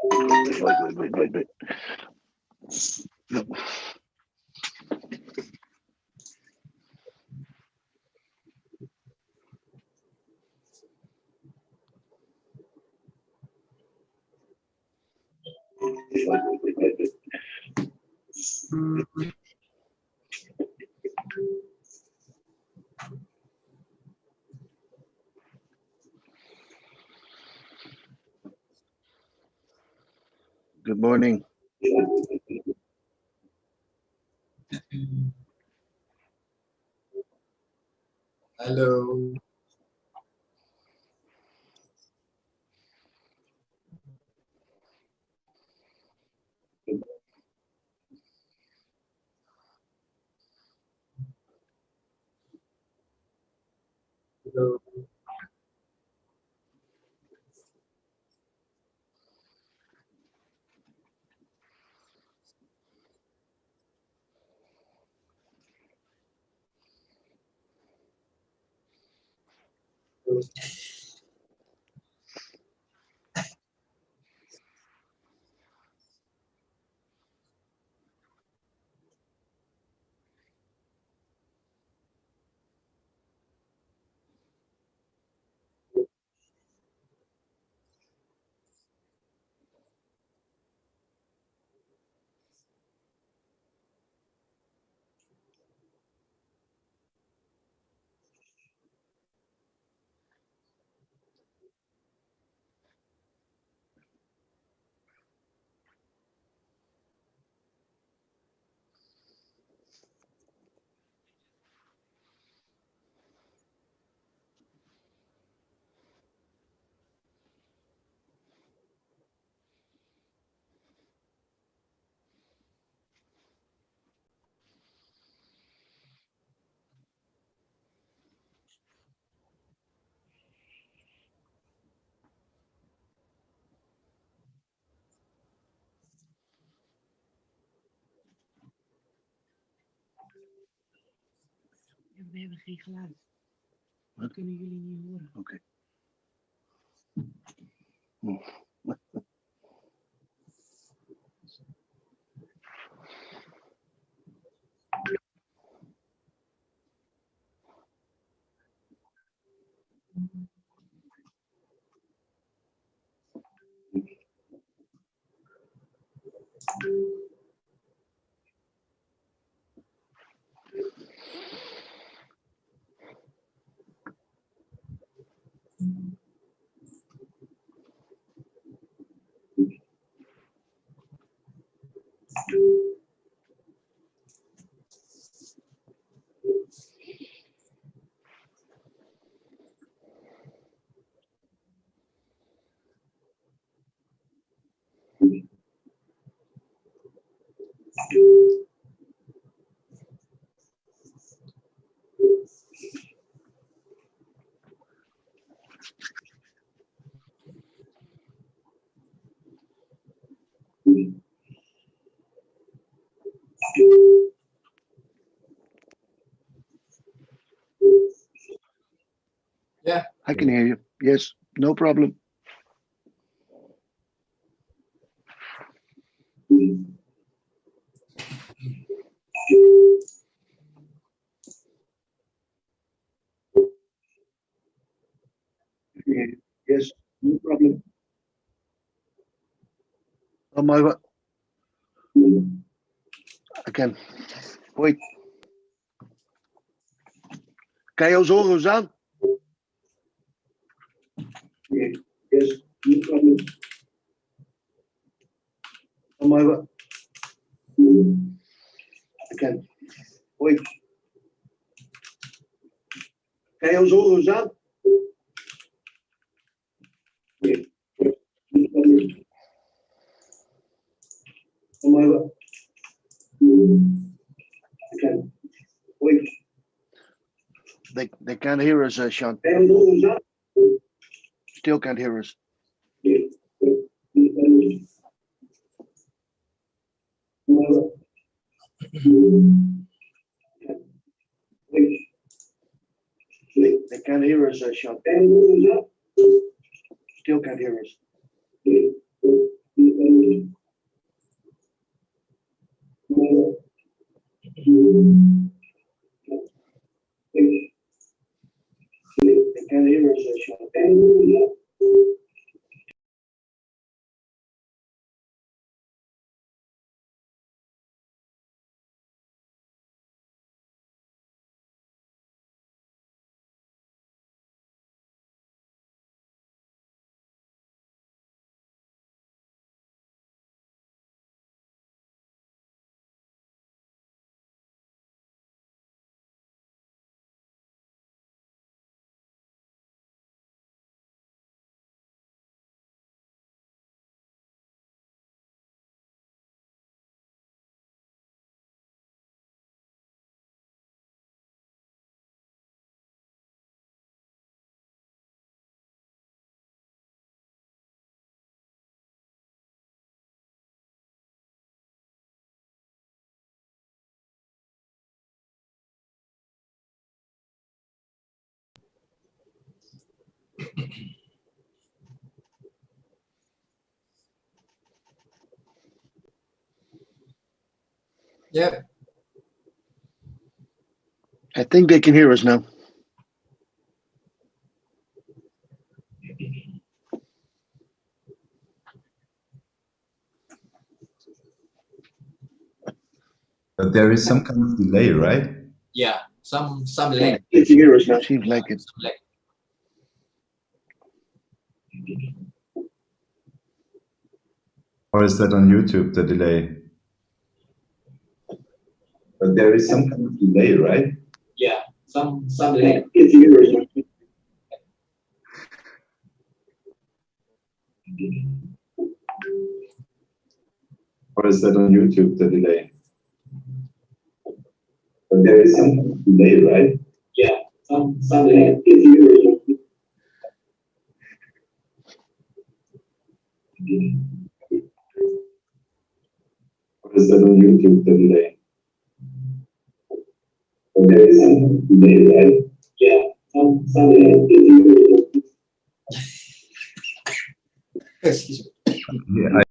Wait. No. Wait. Good morning. Hello. Hello. We hebben geen geluid. Dat kunnen jullie niet horen. Oké. Yeah. I can hear you. Yes, no problem. Yes, no problem. Oh my god. Again. Wait. Kan je ons horen, Rosanne? Yes, no problem. Oh my god. Again. Wait. Kan je ons horen, Rosanne? Oh my god. Again. Wait. They can't hear us, Sean. Still can't hear us. They can't hear us, Sean. Still can't hear us. They can't hear us, Sean. Yep. I think they can hear us now. But there is some kind of delay, right? Yeah. Some lag. They can hear us now. Seems like it. Some lag. Or is that on YouTube, the delay? But there is some kind of delay, right? Yeah. Some lag. They can hear us now. Or is that on YouTube, the delay? But there is some kind of delay, right? Yeah. Some lag. They can hear us now. Or is that on YouTube, the delay? But there is some kind of delay, right? Yeah. Some lag. They can hear us now. Excuse me. Yeah,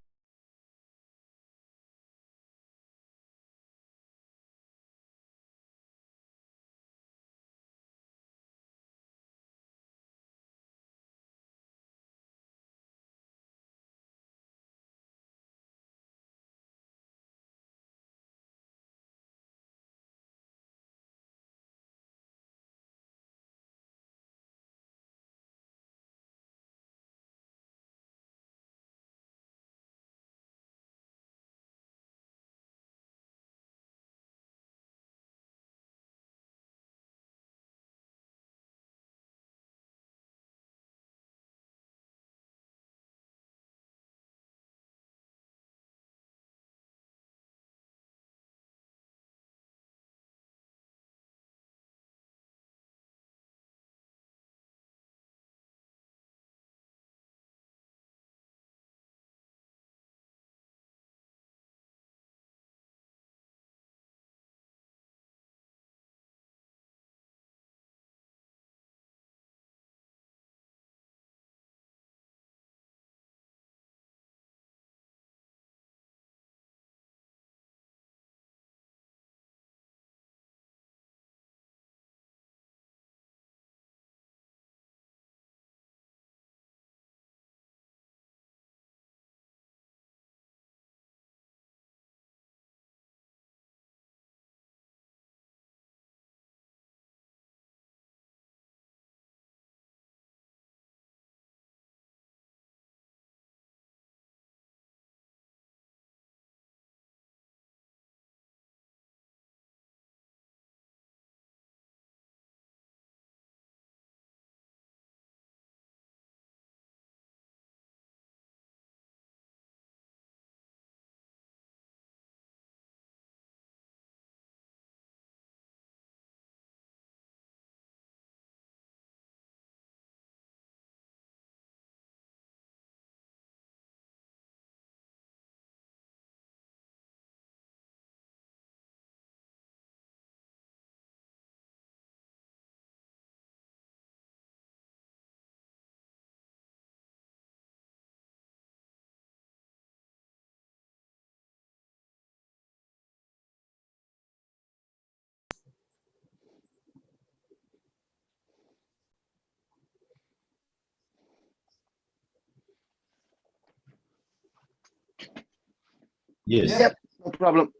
Yes. Yep, no problem.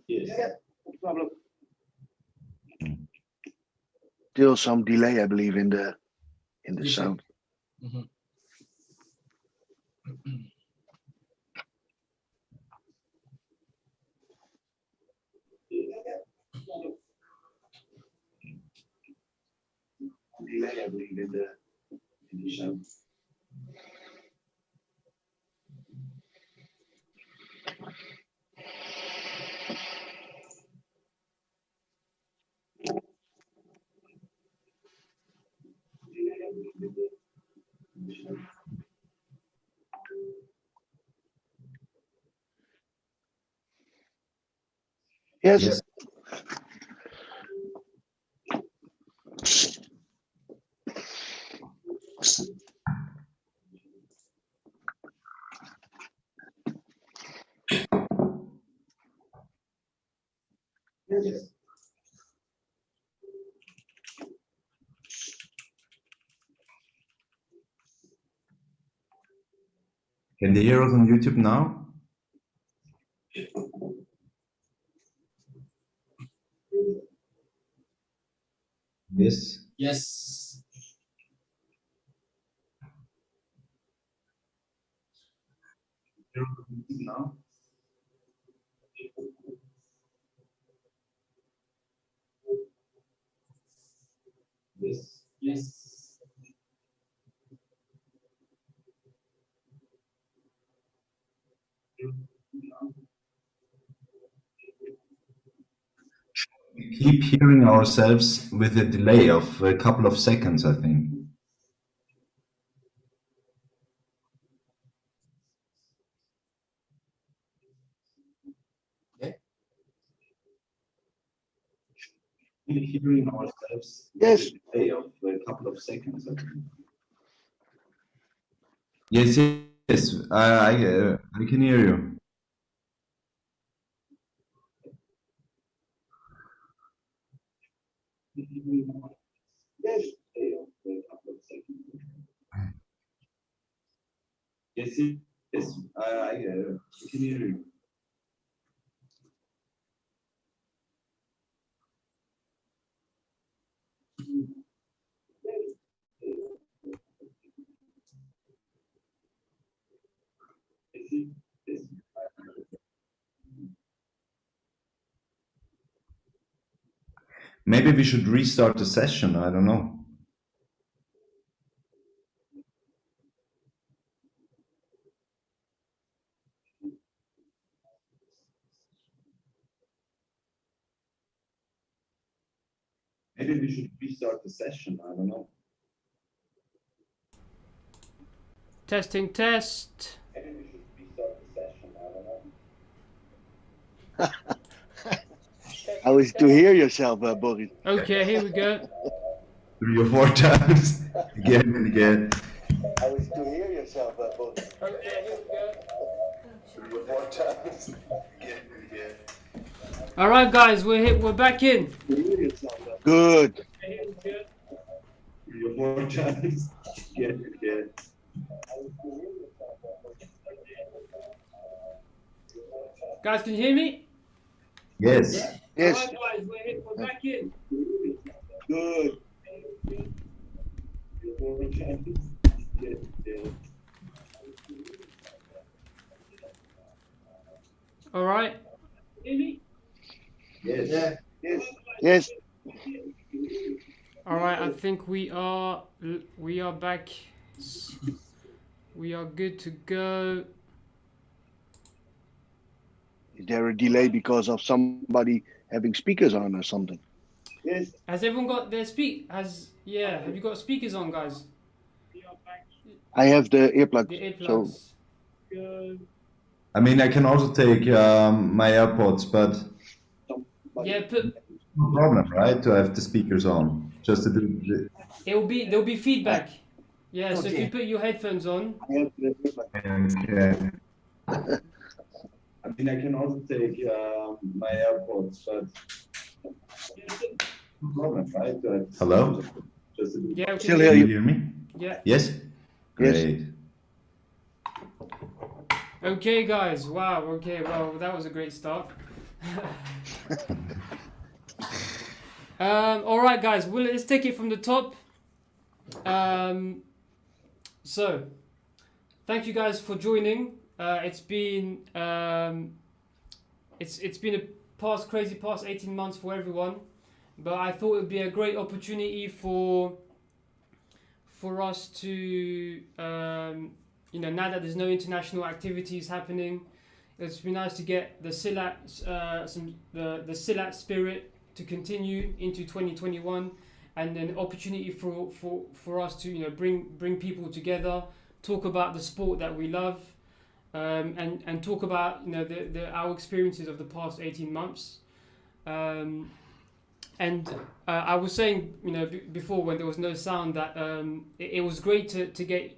Yes. Yep, no problem. Still some delay, I believe, in the Yes, sound. Mhm. Delay, I believe, in the sound. Yes. Yes. Yes. Can they hear us on YouTube now? Yes. Yes. Now? Yes. Yes. We keep hearing ourselves with a delay of a couple of seconds, I think. Okay. Keep hearing ourselves Yes. with a delay of a couple of seconds, I think. Yes, yes, I can hear you. Yes. Yes, yes, I can hear you. Maybe we should restart the session, I don't know. Maybe we should restart the session, I don't know. Testing test. Maybe we should restart the session, I don't know. How is it to hear yourself, Boris? Okay, here we go. 3 or 4 times, again and again. How is it to hear yourself, Boris? Okay, here we go. 3 or 4 times, again and again. All right, guys, we're back in. Good. 3 or 4 times, again and again. Guys, can you hear me? Yes. Yes. All right, guys, we're back in. Good. All right. Hear me? Yes. Yeah. Yes. Yes. All right, I think we are back. We are good to go. Is there a delay because of somebody having speakers on or something? Yes. Has everyone got their have you got speakers on, guys? I have the earplugs. The So earplugs. I mean, I can also take my AirPods, but Yeah, no problem, right? To have the speakers on, just to do. there'll be feedback. Yeah, so if you put your headphones on. I have the earplugs. Okay. mean, I can also take my AirPods, but no problem, right? Hello? Just a bit. Yeah, we Still can hear Can you you. hear me? Yeah. Yes? Yes. Great. Okay, guys. Wow. Okay. Well, that was a great start. All right, guys. Well, let's take it from the top. So, thank you guys for joining. It's been it's been a crazy past 18 months for everyone, but I thought it would be a great opportunity for us to now that there's no international activities happening, it's been nice to get the Silat the Silat spirit to continue into 2021, and an opportunity for us to bring people together, talk about the sport that we love, and talk about our experiences of the past 18 months. And I was saying, before when there was no sound, that it was great to get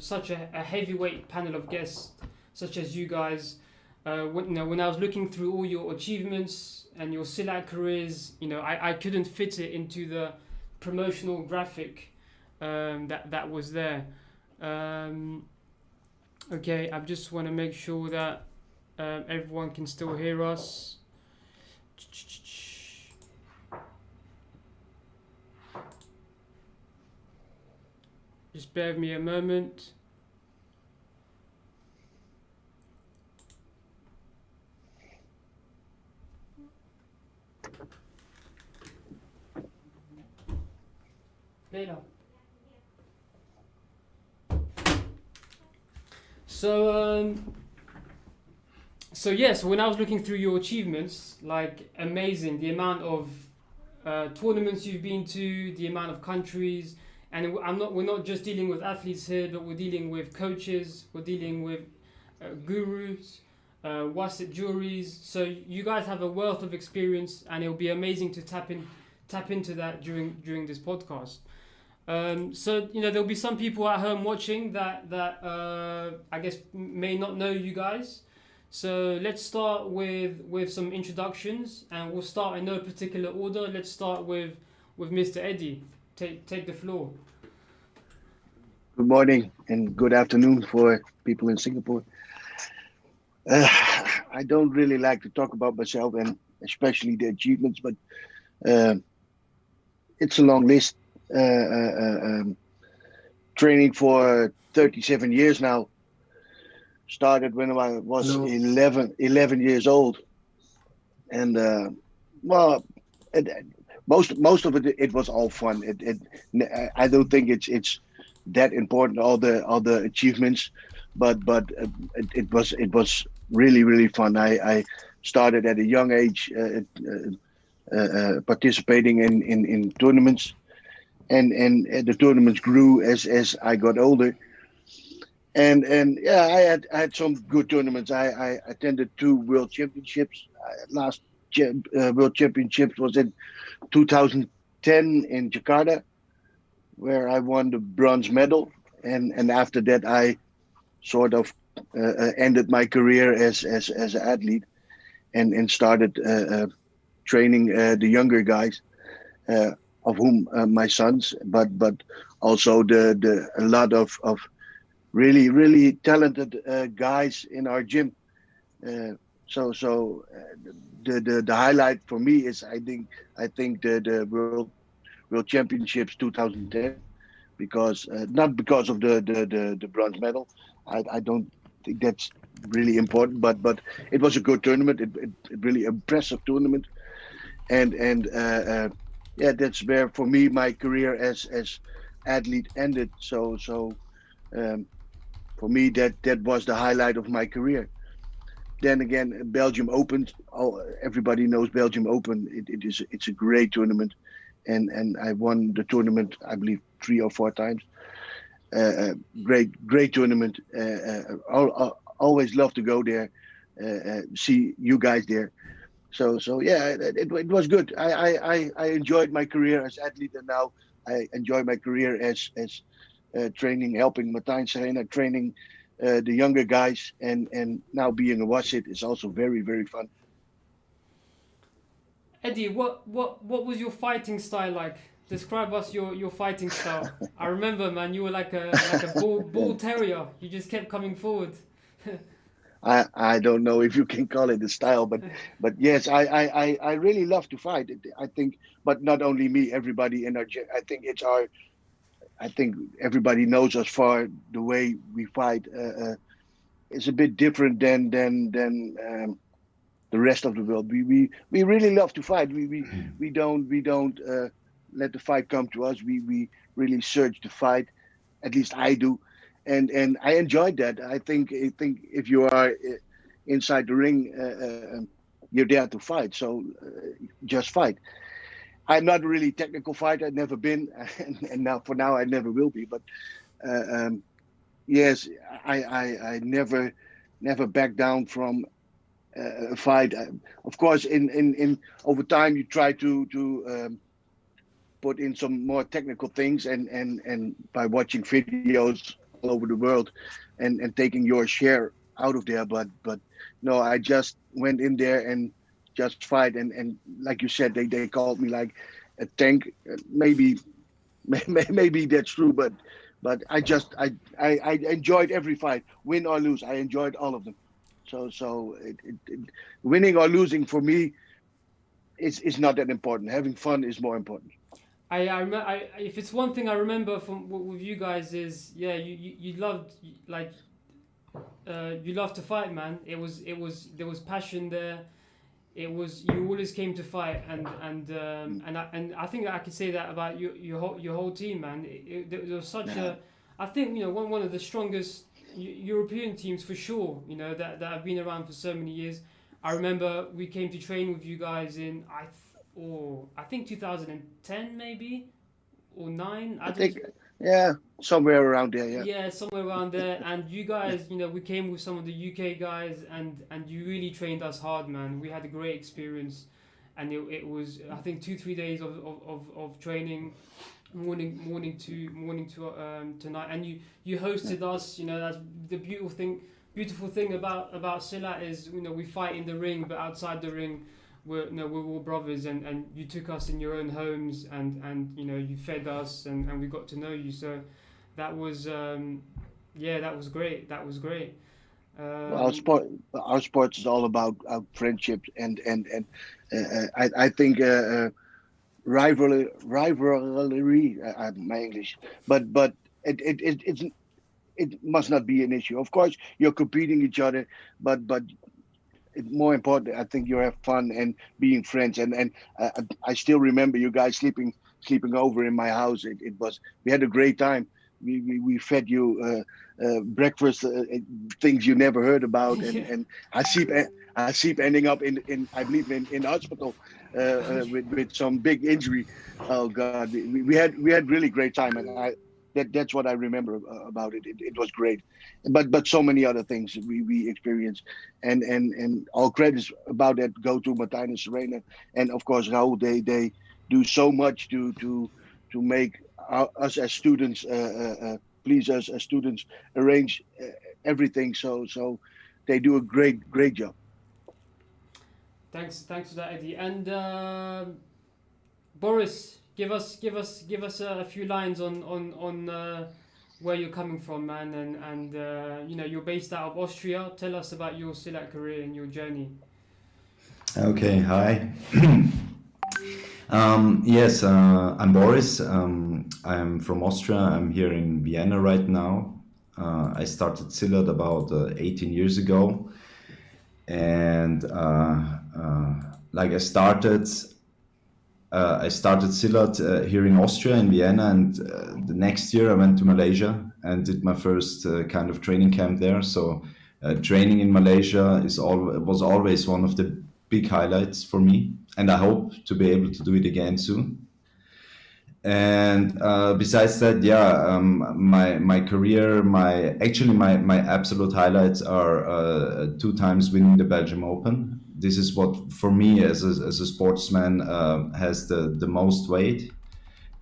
such a heavyweight panel of guests, such as you guys. When I was looking through all your achievements and your Silat careers, I couldn't fit it into the promotional graphic that was there. Okay, I just want to make sure that everyone can still hear us. Just bear with me a moment. Leila. So yes, when I was looking through your achievements, like amazing, the amount of tournaments you've been to, the amount of countries, and we're not just dealing with athletes here, but we're dealing with coaches, we're dealing with gurus, Wasit juries. So you guys have a wealth of experience, and it'll be amazing to tap into that during this podcast. So there'll be some people at home watching that I guess may not know you guys. So let's start with some introductions, and we'll start in no particular order. Let's start with Mr. Eddy. Take the floor. Good morning and good afternoon for people in Singapore. I don't really like to talk about myself and especially the achievements, but it's a long list. Training for 37 years now. Started when I was 11 years old, and most of it was all fun. I don't think it's that important, all the achievements, but it was really fun. I started at a young age participating in tournaments, and the tournaments grew as I got older. And yeah, I had some good tournaments. I attended 2 World Championships. Last World Championships was in 2010 in Jakarta, where I won the bronze medal. And after that, I sort of ended my career as an athlete, and started training the younger guys, of whom my sons, but also a lot of really talented guys in our gym. So the highlight for me is I think the World Championships 2010, because not because of the bronze medal. I don't think that's really important, but it was a good tournament. It really impressive tournament, and yeah, that's where for me my career as athlete ended. So for me, that was the highlight of my career. Then again, Belgium Open. Everybody knows Belgium Open. It's a great tournament, and I won the tournament, I believe, 3 or 4 times. Great tournament. Always love to go there, see you guys there. So yeah, it was good. I enjoyed my career as athlete, and now I enjoy my career as training, helping Martijn Serena, training the younger guys, and now being a Wasit is also very, very fun. Eddie, what was your fighting style like? Describe us your fighting style. I remember, man, you were like a bull terrier. You just kept coming forward. I don't know if you can call it a style, but yes, I really love to fight. I think, but not only me, everybody in our I think it's our. I think everybody knows us for the way we fight. It's a bit different than the rest of the world. We really love to fight. We don't let the fight come to us. We really search to fight. At least I do, and I enjoyed that. I think if you are inside the ring, you're there to fight. So just fight. I'm not really a technical fighter. I've never been, and now for now I never will be. But yes, I never back down from a fight. Of course, in over time you try to put in some more technical things, and by watching videos all over the world, and taking your share out of there. But no, I just went in there and just fight, and like you said, they called me like a tank. Maybe maybe that's true, but I enjoyed every fight, win or lose. I enjoyed all of them. So winning or losing for me is not that important. Having fun is more important. If it's one thing I remember from with you guys is you loved like you loved to fight, man. There was passion there. It was you always came to fight, and I think I could say that about your whole team, man. There was such a, I think one of the strongest European teams for sure. That have been around for so many years. I remember we came to train with you guys in I think 2010 maybe or 9. I think somewhere around there. Yeah, somewhere around there. And you guys, we came with some of the UK guys, and you really trained us hard, man. We had a great experience, and it was I think 2-3 days of training, morning to night, and you hosted us. That's the beautiful thing about Silat is we fight in the ring, but outside the ring we're all brothers, and you took us in your own homes, and you fed us, and we got to know you. So that was that was great. Well, our sports is all about friendship, and I think rivalry. My English, but it must not be an issue. Of course, you're competing each other, but it's more important. I think you have fun and being friends, and I still remember you guys sleeping over in my house. We had a great time. We fed you breakfast, things you never heard about, and I keep ending up in I believe in hospital with some big injury. Oh God, we had really great time, and that's what I remember about it. It was great, but so many other things we experienced, and all credits about that go to Martijn and Serena, and of course Raoul. They do so much to make us as students please us as students, arrange everything. So they do a great job. Thanks for that, Eddie. And Boris, give us a few lines on where you're coming from, man, and you're based out of Austria. Tell us about your Silat career and your journey. Okay, hi. Yes, I'm Boris. I'm from Austria. I'm here in Vienna right now. I started Silat about 18 years ago, and I started Silat here in Austria in Vienna, and the next year I went to Malaysia and did my first kind of training camp there. So training in Malaysia was always one of the big highlights for me, and I hope to be able to do it again soon. And besides that, my career, my absolute highlights are 2 times winning the Belgium Open. This is what for me as a sportsman has the most weight.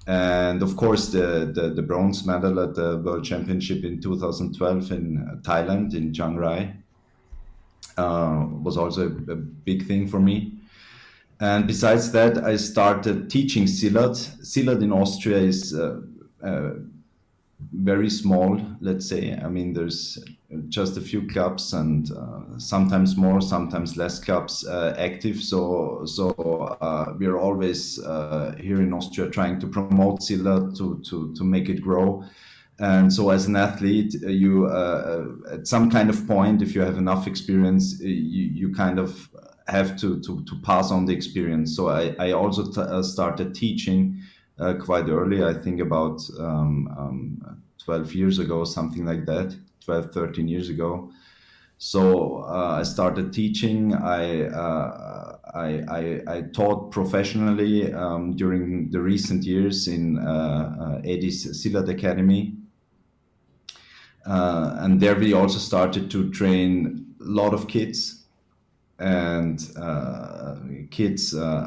And of course, the bronze medal at the World Championship in 2012 in Thailand, in Chiang Rai, was also a big thing for me. And besides that, I started teaching Silat. Silat in Austria is very small, let's say. I mean, there's just a few clubs, and sometimes more, sometimes less clubs active. So we are always here in Austria trying to promote Silat to make it grow. And so as an athlete, you at some kind of point, if you have enough experience, you kind of have to pass on the experience. So I also started teaching quite early, I think about 12 years ago, something like that, 12, 13 years ago. So I started teaching. I taught professionally during the recent years in Eddy's Silat Academy. And there we also started to train a lot of kids and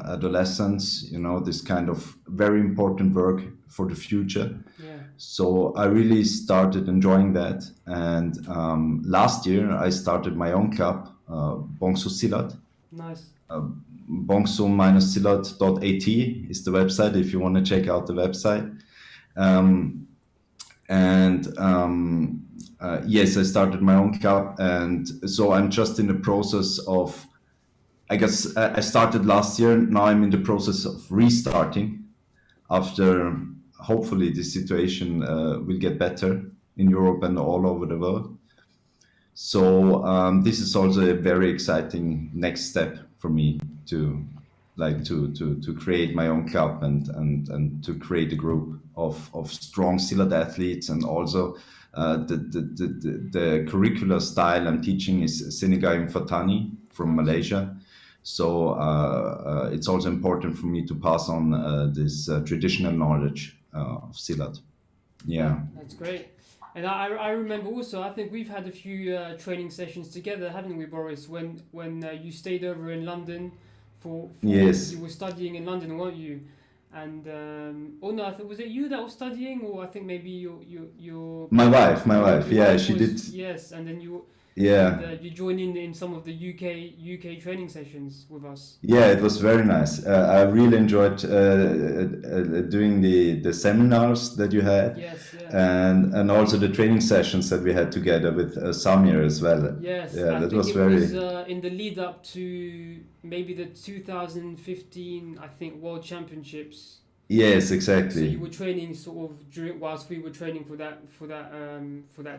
adolescents, this kind of very important work for the future. Yeah. So I really started enjoying that. And last year I started my own club, Bongsu Silat. Nice. Bongsu-silat.at is the website if you want to check out the website. Yes, I started my own club, and so I'm just in the process of, I guess I started last year. Now I'm in the process of restarting after hopefully the situation will get better in Europe and all over the world. So this is also a very exciting next step for me to create my own club and to create a group of strong Silat athletes. And also the curricular style I'm teaching is Seni Gayung Fatani from Malaysia. So it's also important for me to pass on this traditional knowledge of Silat. Yeah. That's great. And I remember also, I think we've had a few training sessions together, haven't we, Boris? When you stayed over in London for yes, you were studying in London, weren't you? And oh no, I think was it you that was studying, or I think maybe your my wife, yeah, she did. Yes, and then you. Yeah. And, you joined in some of the UK training sessions with us. Yeah, it was very nice. I really enjoyed doing the seminars that you had. Yes, yeah. And also the training sessions that we had together with Samir as well. Yes, yeah, I that think was it very. was in the lead up to maybe the 2015, I think, World Championships. Yes, exactly. So you were training sort of whilst we were training for that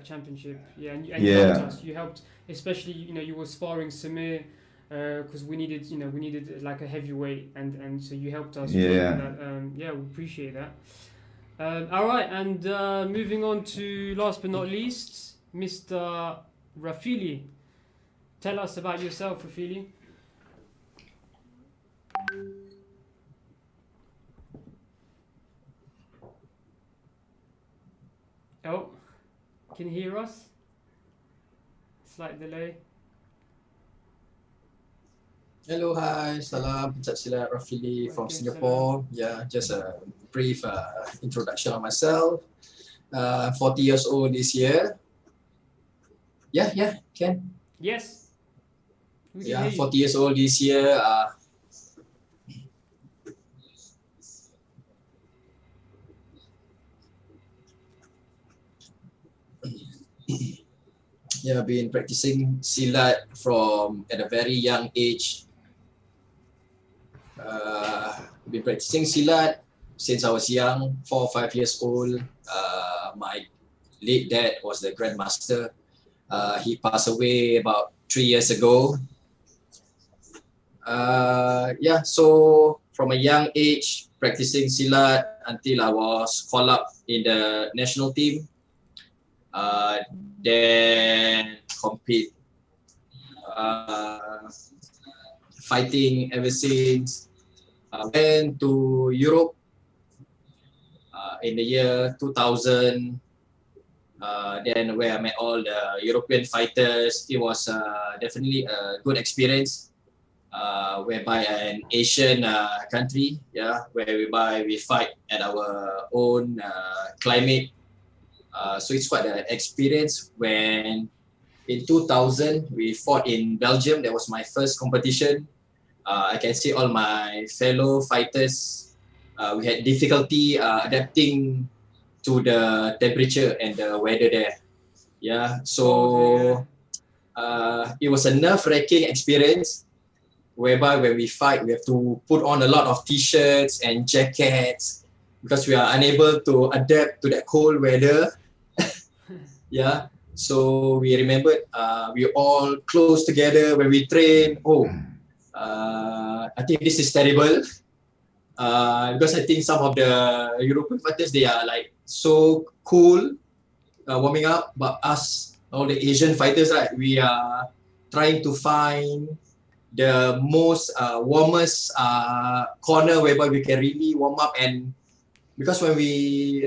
championship. Yeah, and you helped us. You helped, especially you were sparring Samir because we needed like a heavyweight, and so you helped us. Yeah. That, we appreciate that. All right, and moving on to last but not least, Mr. Rafili. Tell us about yourself, Rafili. Oh, can you hear us? Slight delay. Hello, hi, salam, pencak silat Rafili from Singapore. Yeah, just a brief introduction of myself. 40 years old this year. Yeah, can. Yes. Yeah, 40 years old this year. Yeah, I've been practicing Silat from at a very young age. Been practicing Silat since I was young, 4 or 5 years old. My late dad was the Grandmaster. He passed away about 3 years ago. So from a young age, practicing Silat until I was called up in the national team. Then compete fighting ever since. Went to Europe in the year 2000. Then where I met all the European fighters. It was definitely a good experience. whereby an Asian country, yeah, whereby we fight at our own climate. So it's quite an experience. When in 2000 we fought in Belgium, that was my first competition. I can see all my fellow fighters, we had difficulty adapting to the temperature and the weather there. Yeah, so it was a nerve-wracking experience, whereby when we fight, we have to put on a lot of t-shirts and jackets because we are unable to adapt to that cold weather. Yeah, so we remembered we all close together when we train. I think this is terrible because I think some of the European fighters, they are like so cool warming up, but us, all the Asian fighters, right, we are trying to find the most warmest corner whereby we can really warm up. And because when we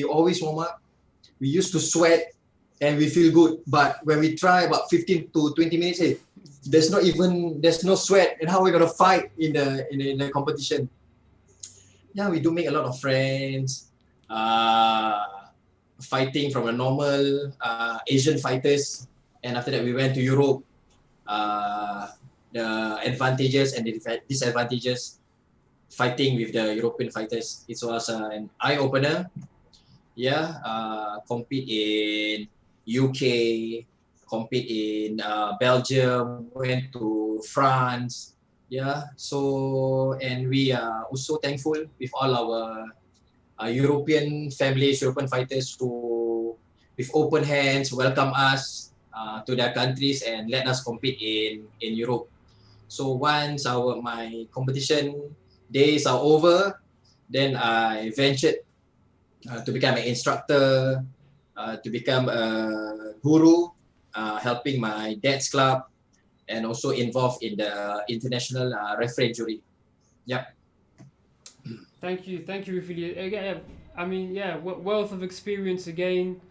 always warm up, we used to sweat and we feel good, but when we try about 15 to 20 minutes, there's no sweat, and how are we gonna fight in the competition? Yeah, we do make a lot of friends, fighting from a normal Asian fighters, and after that we went to Europe. The advantages and the disadvantages fighting with the European fighters. It was an eye opener. Yeah, compete in UK, compete in Belgium, went to France. Yeah, so, and we are also thankful with all our European families, European fighters who, with open hands, welcome us to their countries and let us compete in Europe. So once my competition days are over, then I ventured to become an instructor, to become a guru, helping my dad's club, and also involved in the international referee jury. Yep. Thank you, Rufili. Again, I mean, yeah, wealth of experience again.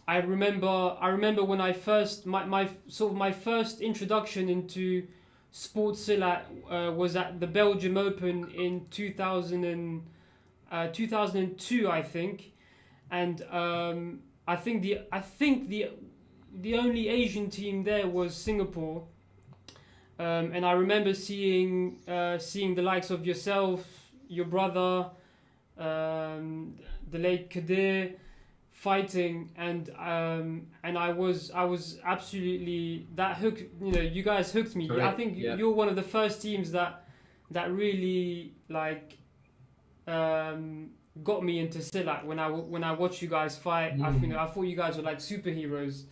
I remember when I first my first introduction into sports Silat was at the Belgium Open in 2002, I think, and I think the only Asian team there was Singapore, and I remember seeing the likes of yourself, your brother, the late Kadir, fighting, and I was absolutely that hooked. You know, you guys hooked me. Correct. I think you're one of the first teams that really like got me into Silat when I watched you guys fight. I thought you guys were like superheroes.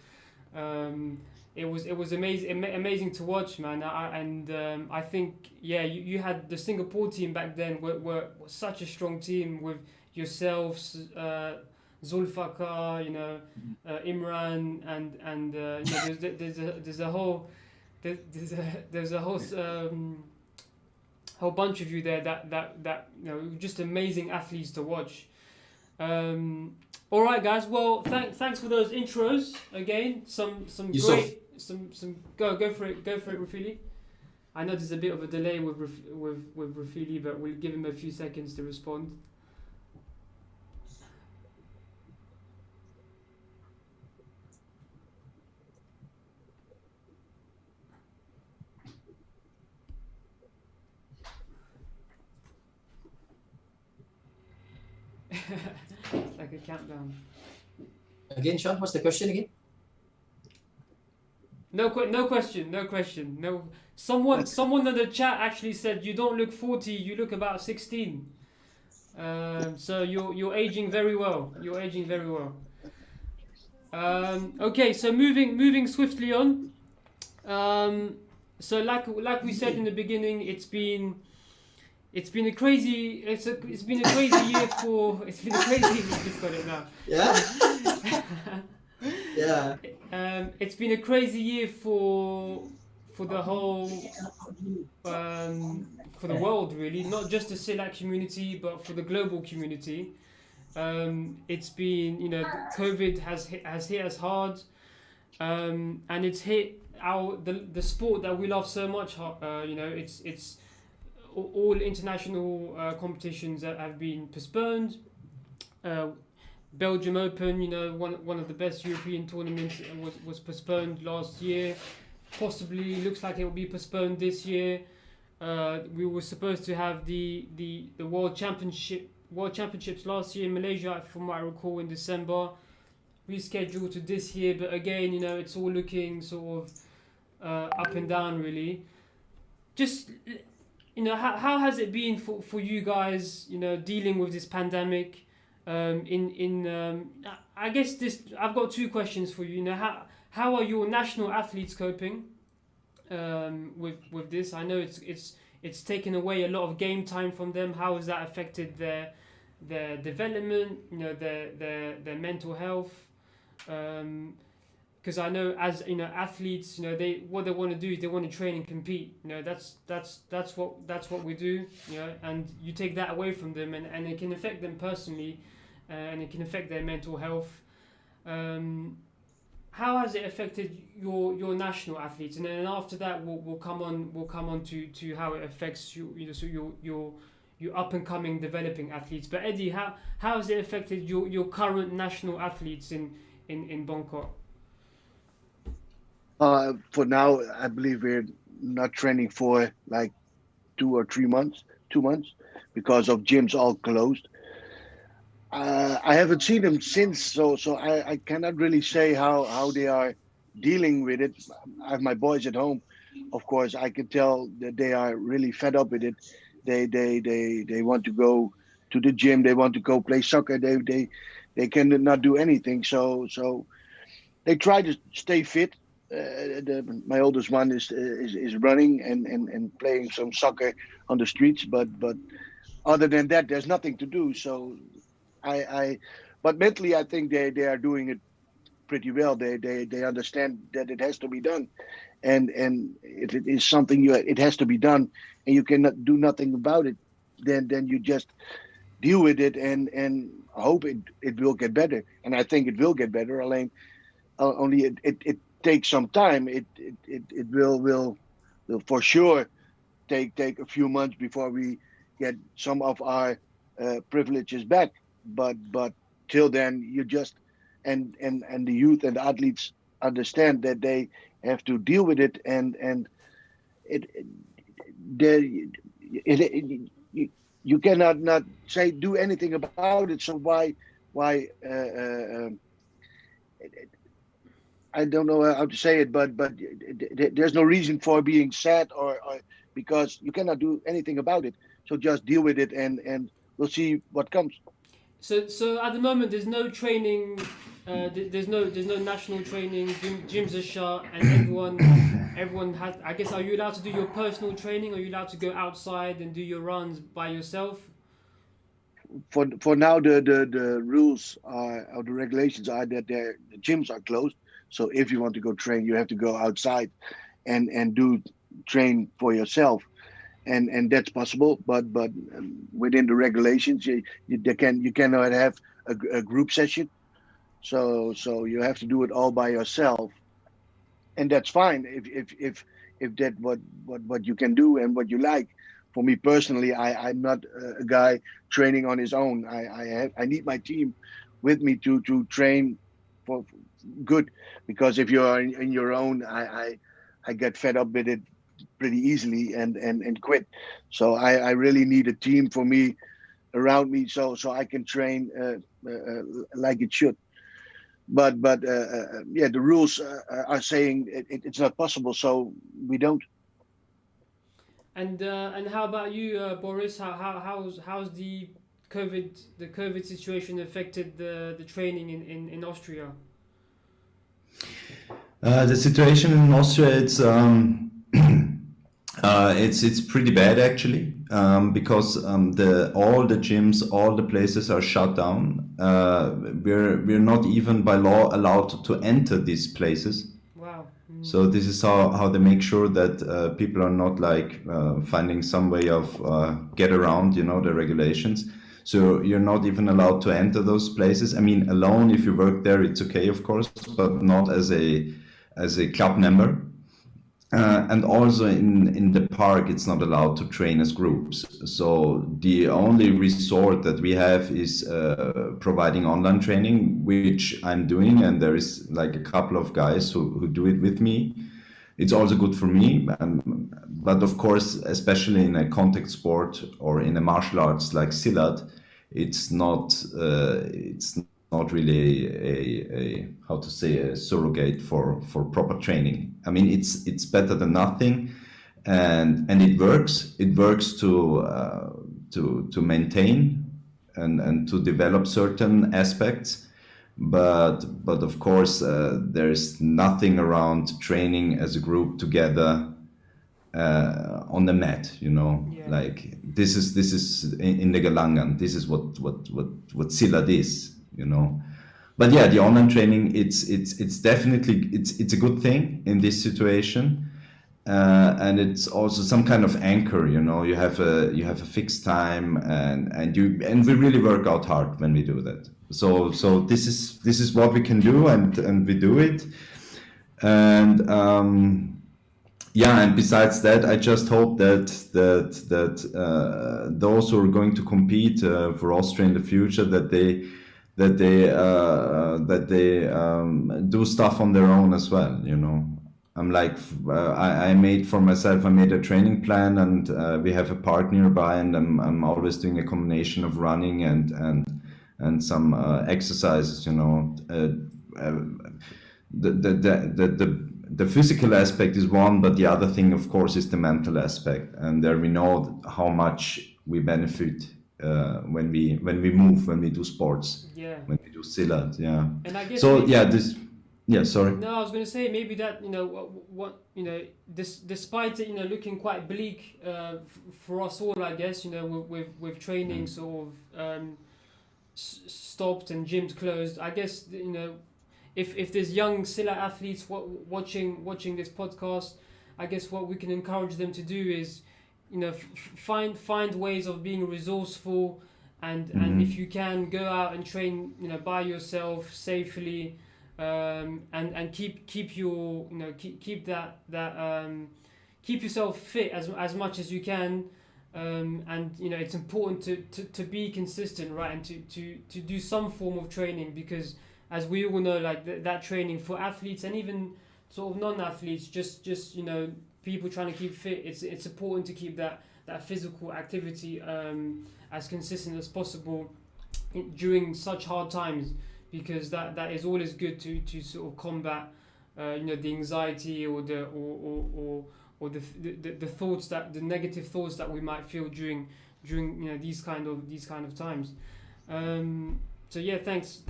It was amazing to watch, man. I think you had the Singapore team back then were such a strong team with yourselves, Zulfikar, Imran, and there's a whole whole bunch of you there that just amazing athletes to watch. All right, guys. Well, thanks for those intros again. Some Yusuf. great some go for it, Rafili. I know there's a bit of a delay with Rafili, but we'll give him a few seconds to respond. It's like a countdown. Again, Sean, what's the question again? No question. No. Someone in the chat actually said you don't look 40, you look about 16. So you're aging very well. Okay, so moving swiftly on. So like we said in the beginning, it's been a crazy year for we've got it now. Yeah. Yeah. It's been a crazy year for the whole for the world, really, not just the Silat community but for the global community. It's been, COVID has hit us hard, and it's hit. the sport that we love so much. It's all international competitions that have been postponed. Belgium Open, one of the best European tournaments, was postponed last year. Possibly looks like it will be postponed this year. We were supposed to have the World Championships last year in Malaysia, from what I recall, in December. Rescheduled to this year, but again, it's all looking sort of up and down, really. Just, how has it been for you guys, dealing with this pandemic? I guess I've got two questions for you. How are your national athletes coping with this? I know it's taken away a lot of game time from them. How has that affected their development? Their mental health. Because I know, as athletes, what they want to do is they want to train and compete. That's what we do. And you take that away from them, and it can affect them personally, and it can affect their mental health. How has it affected your national athletes? And then after that, we'll come on to how it affects your up and coming developing athletes. But Eddy, how has it affected your current national athletes in Bangkok? For now, I believe we're not training for like 2 months, because of gyms all closed. I haven't seen them since, so I cannot really say how they are dealing with it. I have my boys at home. Of course, I can tell that they are really fed up with it. They want to go to the gym. They want to go play soccer. They cannot do anything. So they try to stay fit. My oldest one is running and playing some soccer on the streets, but other than that, there's nothing to do. So but mentally, I think they are doing it pretty well. They understand that it has to be done, and it is something it has to be done, and you cannot do nothing about it. Then you just deal with it and hope it will get better. And I think it will get better, Alain. Only it takes some time. It will for sure take a few months before we get some of our privileges back. But till then, you just and the youth and the athletes understand that they have to deal with it, and you cannot not say do anything about it. So why I don't know how to say it, but there's no reason for being sad or because you cannot do anything about it. So just deal with it, and we'll see what comes. So at the moment, there's no training. There's no national training. Gyms are shut, and everyone has. I guess, are you allowed to do your personal training? Are you allowed to go outside and do your runs by yourself? For now, the rules are, or the regulations are that the gyms are closed. So if you want to go train, you have to go outside and do train for yourself. And that's possible, but within the regulations, you cannot have a group session, so you have to do it all by yourself, and that's fine if that what you can do and what you like. For me personally, I'm not a guy training on his own. I need my team with me to train for good, because if you're in your own, I get fed up with it pretty easily and quit. So I really need a team for me around me, so I can train like it should. But yeah, the rules are saying it's not possible, so we don't. And how about you, Boris? How's the COVID situation affected the training in Austria? The situation in Austria, it's pretty bad actually, because all the gyms, all the places are shut down. We're not even by law allowed to enter these places. Wow. So this is how they make sure that people are not finding some way of get around, the regulations. So you're not even allowed to enter those places. I mean, alone, if you work there, it's okay, of course, but not as a club member. and also in the park, it's not allowed to train as groups. So the only resort that we have is providing online training, which I'm doing, and there is like a couple of guys who do it with me. It's also good for me, but of course, especially in a contact sport or in a martial arts like Silat, it's not really a how to say a surrogate for proper training. I mean, it's better than nothing, and it works. It works to maintain and to develop certain aspects, but of course there's nothing around training as a group together on the mat, you know. Yeah. Like this is in the Galangan. This is what Silat is, you know. But yeah, the online training, it's definitely it's a good thing in this situation, and it's also some kind of anchor, you know. You have a fixed time, and we really work out hard when we do that. So this is what we can do, and we do it, and yeah, and besides that, I just hope that those who are going to compete for Austria in the future, that they do stuff on their own as well. You know, I'm like I made for myself. I made a training plan, and we have a park nearby, and I'm always doing a combination of running and some exercises. You know, the physical aspect is one, but the other thing, of course, is the mental aspect. And there we know how much we benefit when we move, when we do sports, Yeah. when we do Silat. Yeah. And I guess So maybe- yeah, sorry. No, I was going to say maybe that, you know, what you know, despite it, you know, looking quite bleak for us all, I guess, you know, with training sort of stopped and gyms closed. I guess, you know, if there's young Silat athletes watching this podcast, I guess what we can encourage them to do is, you know, find ways of being resourceful, and if you can, go out and train, you know, by yourself safely, and keep your, you know, keep that keep yourself fit as much as you can, and you know, it's important to be consistent, right, and to do some form of training, because as we all know, like that training for athletes and even sort of non-athletes, just you know, people trying to keep fit, it's important to keep that physical activity as consistent as possible during such hard times, because that is always good to sort of combat you know, the anxiety or the thoughts, the negative thoughts that we might feel during you know, these kind of times. So yeah, thanks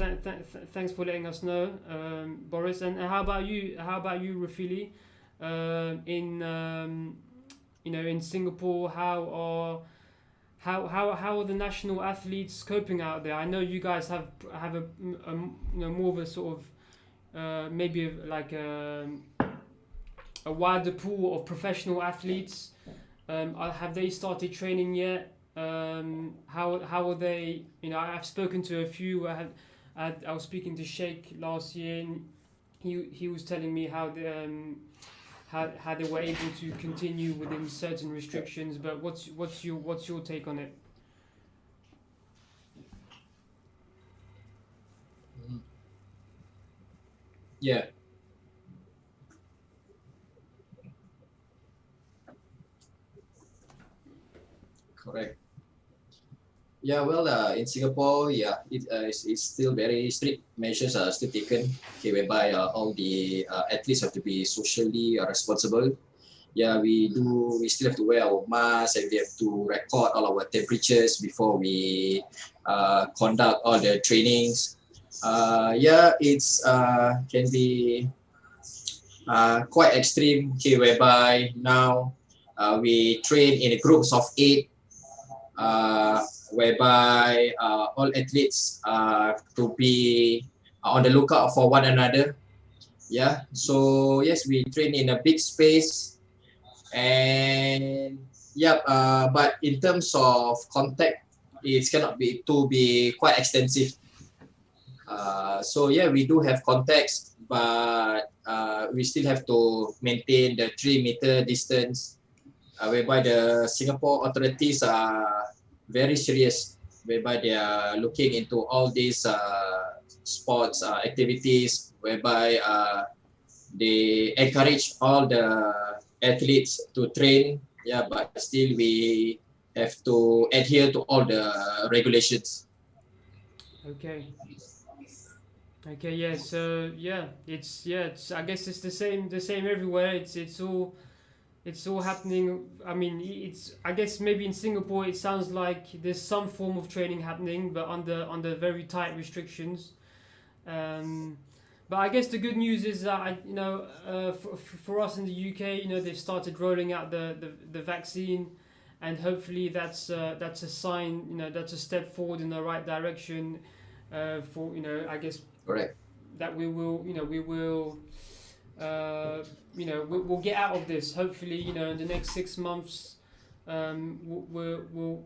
for letting us know, Boris. And how about you, Rafili? In you know, in Singapore, how are the national athletes coping out there? I know you guys have a you know, more of a sort of maybe like a wider pool of professional athletes. Have they started training yet? How are they? You know, I've spoken to a few. I was speaking to Sheikh last year, and he was telling me how they were able to continue within certain restrictions. But what's your take on it? Yeah. Correct. Yeah, well, in Singapore, yeah, it's still very strict measures are still taken, okay, whereby all the athletes have to be socially responsible. Yeah, we still have to wear our masks, and we have to record all our temperatures before we conduct all the trainings. Yeah, it's can be quite extreme, okay, whereby now we train in groups of 8. Whereby all athletes to be on the lookout for one another. Yeah, so yes, we train in a big space, and yeah, but in terms of contact, it cannot be quite extensive. So yeah, we do have contacts, but we still have to maintain the 3-meter distance, whereby the Singapore authorities are very serious, whereby they are looking into all these sports activities, whereby they encourage all the athletes to train. Yeah, but still we have to adhere to all the regulations. Okay. Okay. Yeah. So yeah, it's. I guess it's the same everywhere. It's all happening. I mean, it's. I guess maybe in Singapore it sounds like there's some form of training happening, but under very tight restrictions. Um, but I guess the good news is that for us in the UK, they've started rolling out the vaccine, and hopefully that's a sign. That's a step forward in the right direction. For I guess Correct. that we will we'll get out of this. Hopefully, in the next 6 months, we'll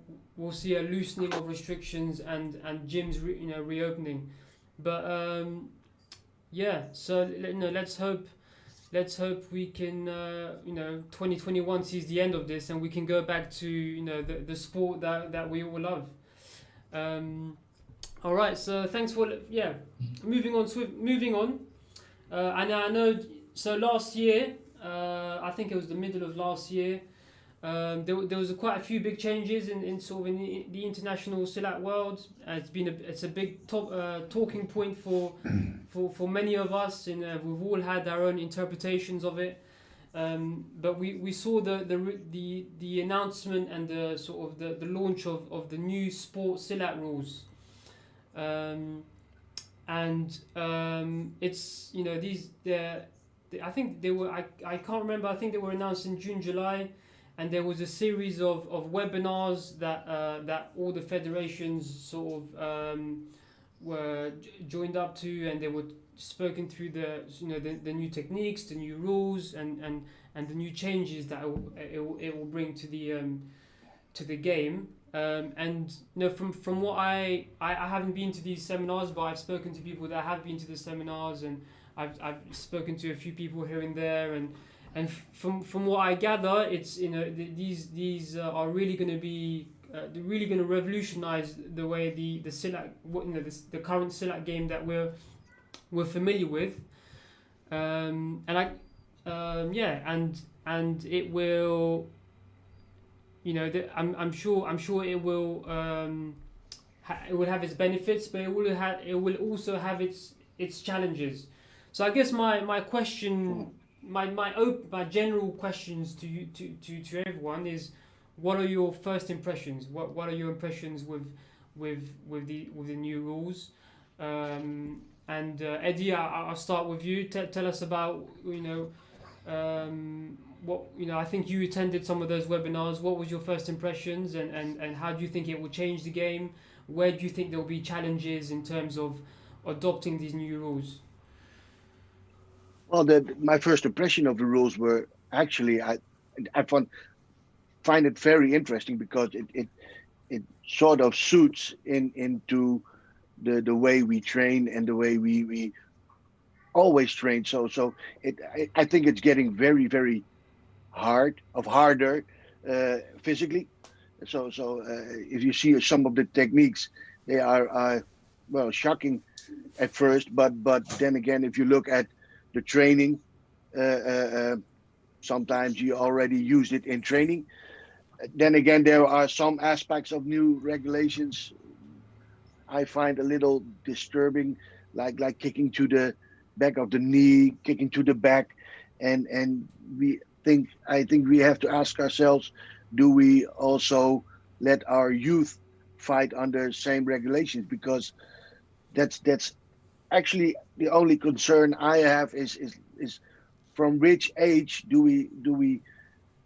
see a loosening of restrictions and gyms reopening. But yeah, so let's hope we can 2021 sees the end of this and we can go back to the sport that we all love. All right, so thanks for moving on. And I know. So last year, I think it was the middle of last year, there was quite a few big changes in the international Silat world. It's a big talking point for many of us, and we've all had our own interpretations of it. But we saw the announcement and the launch of the new sport Silat rules. It's I think they were. I can't remember. I think they were announced in June, July, and there was a series of webinars that all the federations were joined up to, and they were spoken through the new techniques, the new rules, and the new changes that it will bring to the game. From what I haven't been to these seminars, but I've spoken to people that have been to the seminars, and I've spoken to a few people here and there, and from what I gather, it's these are really going to be they're really going to revolutionize the way the Silat the current Silat game that we're familiar with, and it will. I'm sure it will it will have its benefits, but it will also have its challenges. So I guess my question, my general questions to you to everyone is, what are your first impressions? What are your impressions with the new rules? And Eddy, I'll start with you. Tell us about what I think you attended some of those webinars. What was your first impressions, and how do you think it will change the game? Where do you think there will be challenges in terms of adopting these new rules? Well, my first impression of the rules were actually I find it very interesting because it sort of suits into the way we train and the way we always train. So I think it's getting very, very harder physically. So if you see some of the techniques, they are well, shocking at first, but then again, if you look at the training, sometimes you already used it in training. Then again, there are some aspects of new regulations I find a little disturbing, like kicking to the back of the knee, kicking to the back, and I think we have to ask ourselves, do we also let our youth fight under same regulations? Because that's actually the only concern I have is from which age do we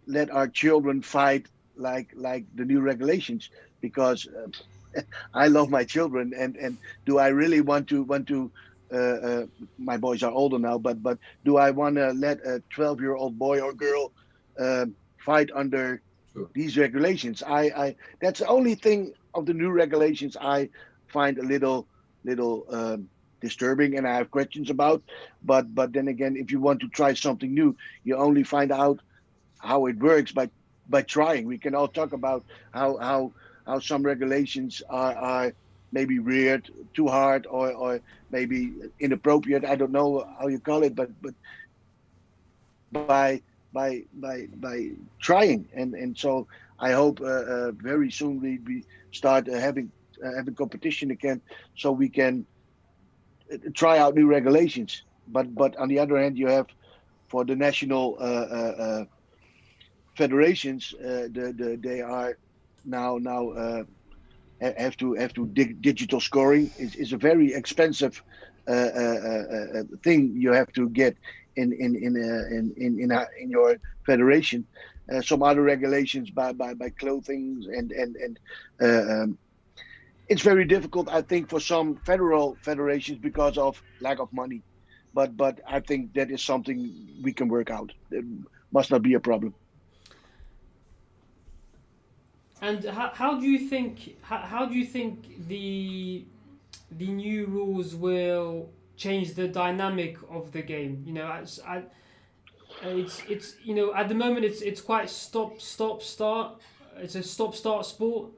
let our children fight like the new regulations? Because I love my children, and do I really want to my boys are older now, but do I want to let a 12-year-old boy or girl fight under these regulations? I that's the only thing of the new regulations I find a little disturbing and I have questions about. But then again, if you want to try something new, you only find out how it works by trying. We can all talk about how some regulations are maybe weird, too hard, or maybe inappropriate. I don't know how you call it, but by trying, and so I hope very soon we start having competition again, so we can try out new regulations. But on the other hand, you have for the national federations, they are now have to digital scoring is a very expensive thing you have to get in your federation. Some other regulations by clothing and it's very difficult, I think, for some federal federations because of lack of money. But I think that is something we can work out. It must not be a problem. And how do you think the new rules will change the dynamic of the game? You know, it's you know, at the moment it's quite stop start. It's a stop start sport.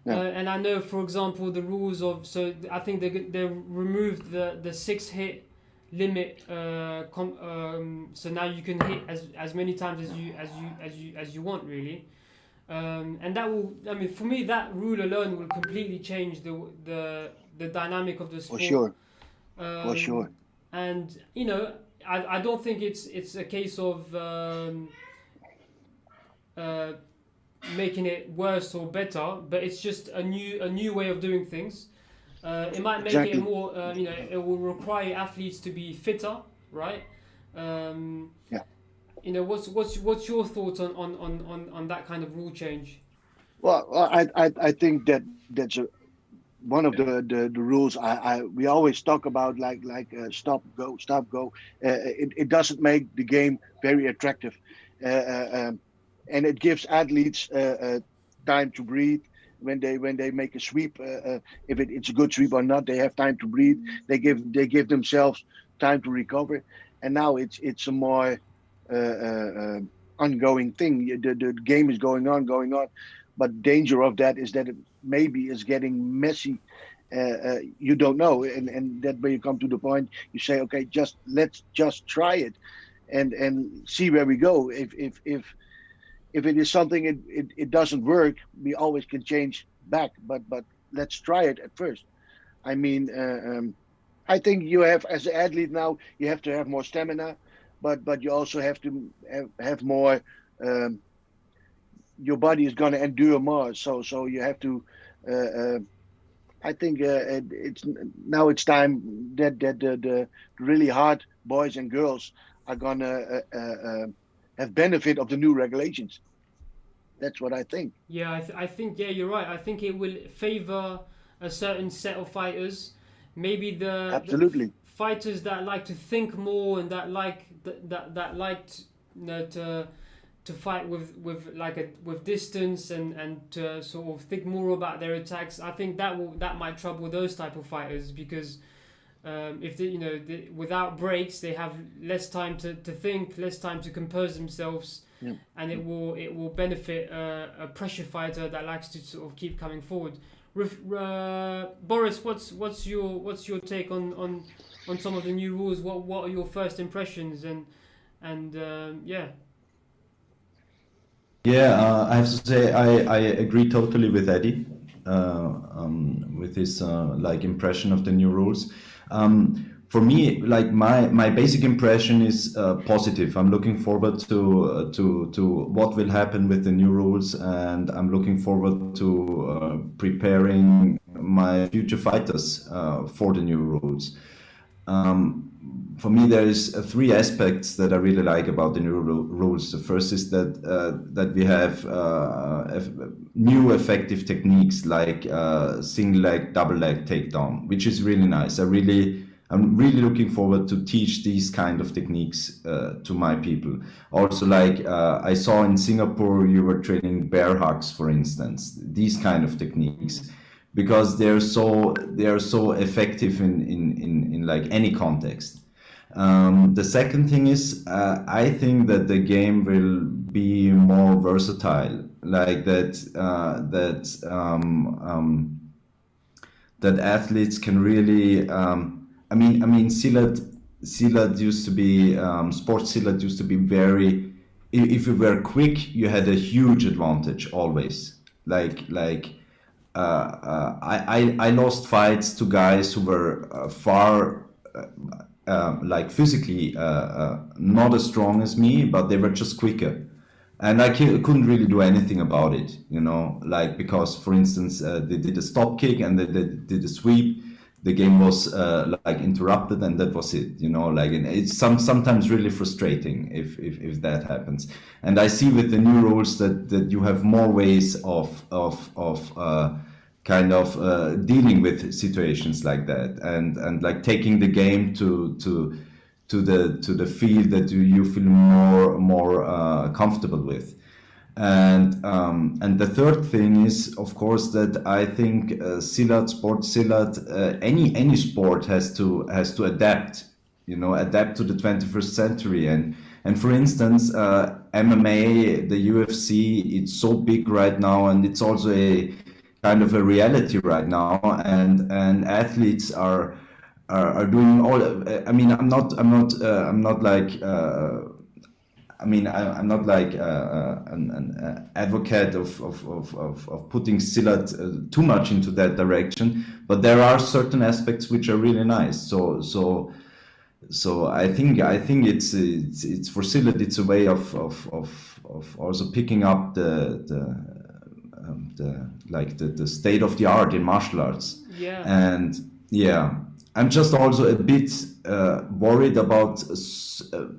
Yeah. And I know, for example, the rules of, so I think they removed the 6 hit limit. So now you can hit as many times as you want, really. And that will, I mean, for me, that rule alone will completely change the dynamic of the sport. For sure. For sure. And you know, I don't think it's a case of making it worse or better, but it's just a new way of doing things. It might make Exactly. it more, you know, it will require athletes to be fitter, right? Yeah. You know, what's your thoughts on that kind of rule change? Well, I think that's one of the rules. We always talk about like stop go. It doesn't make the game very attractive, and it gives athletes time to breathe when they make a sweep. If it's a good sweep or not, they have time to breathe. They give themselves time to recover, and now it's a more ongoing thing. The game is going on, but danger of that is that it maybe is getting messy. You don't know, and that when you come to the point, you say, okay, let's just try it, and see where we go. If it is something it doesn't work, we always can change back. But let's try it at first. I mean, I think you have, as an athlete now, you have to have more stamina, but you also have to have more. Your body is going to endure more, so you have to. I think it's time that the really hard boys and girls are going to have benefit of the new regulations. That's what I think. Yeah, I think you're right. I think it will favor a certain set of fighters. Maybe Absolutely. the fighters that like to think more and that like you know, to fight with distance and to sort of think more about their attacks. I think that might trouble those type of fighters, because if they, you know, without breaks, they have less time to think, less time to compose themselves. Yeah. And it will benefit a pressure fighter that likes to sort of keep coming forward. Boris, what's your take on some of the new rules? What are your first impressions and yeah. Yeah, I have to say I agree totally with Eddy with his like impression of the new rules. For me, like my basic impression is positive. I'm looking forward to what will happen with the new rules, and I'm looking forward to preparing my future fighters for the new rules. For me, there is 3 aspects that I really like about the new rules. The first is that we have new effective techniques like single leg, double leg takedown, which is really nice. I'm really looking forward to teach these kind of techniques to my people. Also, like I saw in Singapore, you were training bear hugs, for instance. These kind of techniques because they are so effective in like any context. The second thing is, I think that the game will be more versatile, like that athletes can really. I mean, Silat used to be sports. Silat used to be very. If you were quick, you had a huge advantage always. I lost fights to guys who were far like physically not as strong as me, but they were just quicker. And I couldn't really do anything about it, like, because, for instance, they did a stop kick and they did a sweep. The game was like interrupted, and that was it, like, and it's sometimes really frustrating if that happens. And I see with the new rules that you have more ways of kind of dealing with situations like that, and like taking the game to the field that you feel more comfortable with. And the third thing is, of course, that I think Silat, any sport has to adapt, adapt to the 21st century. And for instance, MMA, the UFC, it's so big right now, and it's also a kind of a reality right now, and athletes are doing all. I mean, I'm not like. I'm not like an advocate of putting Silat too much into that direction, but there are certain aspects which are really nice. So I think it's for Silat, it's a way of also picking up the state of the art in martial arts. Yeah. And yeah, I'm just also a bit worried about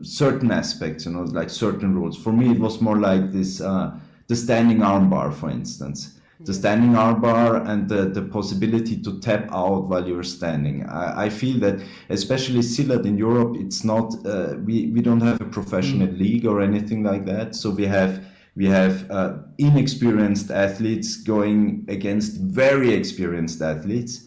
certain aspects, like certain rules. For me, it was more like this, the standing armbar, for instance. The standing armbar and the possibility to tap out while you're standing. I feel that, especially Silat in Europe, it's not, we don't have a professional league or anything like that. So we have inexperienced athletes going against very experienced athletes.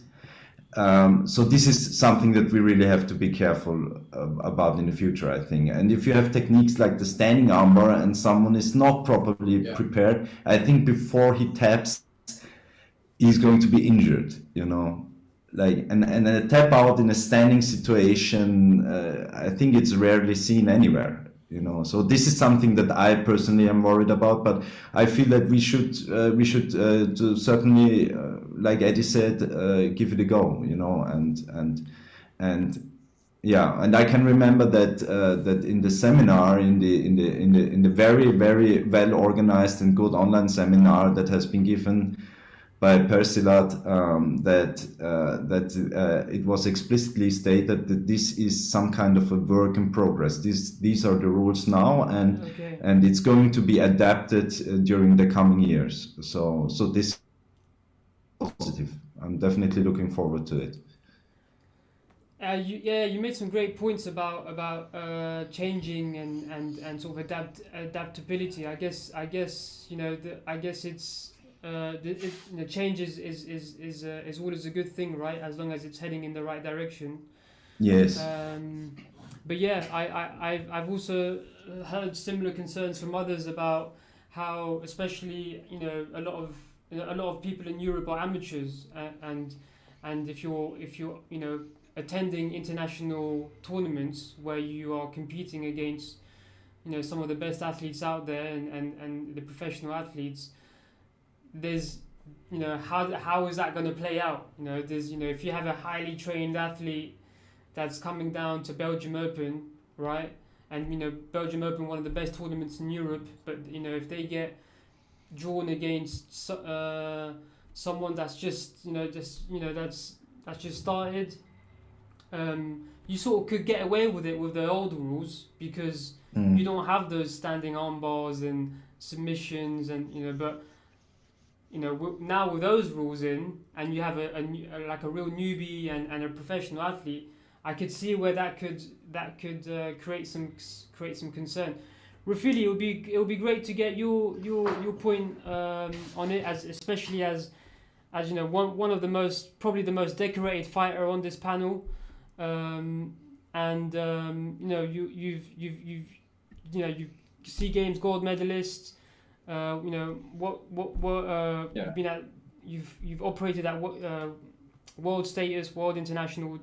So this is something that we really have to be careful about in the future, I think. And if you have techniques like the standing armbar and someone is not properly prepared, I think before he taps, he's going to be injured, Like, and a tap out in a standing situation, I think it's rarely seen anywhere. So this is something that I personally am worried about, but I feel that we should certainly, like Eddy said, give it a go, and yeah, and I can remember that in the seminar, in the very, very well organized and good online seminar that has been given by Silat, that it was explicitly stated that this is some kind of a work in progress. These are the rules now, and it's going to be adapted during the coming years. So this is positive. I'm definitely looking forward to it. You made some great points about changing and sort of adaptability. I guess it's. The change is always a good thing, right? As long as it's heading in the right direction. Yes. But yeah, I've also heard similar concerns from others about how, especially a lot of people in Europe are amateurs, and if you're attending international tournaments where you are competing against some of the best athletes out there and the professional athletes. There's how is that going to play out? There's if you have a highly trained athlete that's coming down to Belgium Open, right? And Belgium Open, one of the best tournaments in Europe, but if they get drawn against someone that's just started, you sort of could get away with it with the old rules because you don't have those standing arm bars and submissions and but now with those rules in, and you have a real newbie and a professional athlete, I could see where that could create some concern. Rafili, it would be great to get your point on it, especially as as you know, one of the most, probably the most decorated fighter on this panel, and you know, you've SEA Games gold medalist. You know what you've been at. You've operated at world status, world international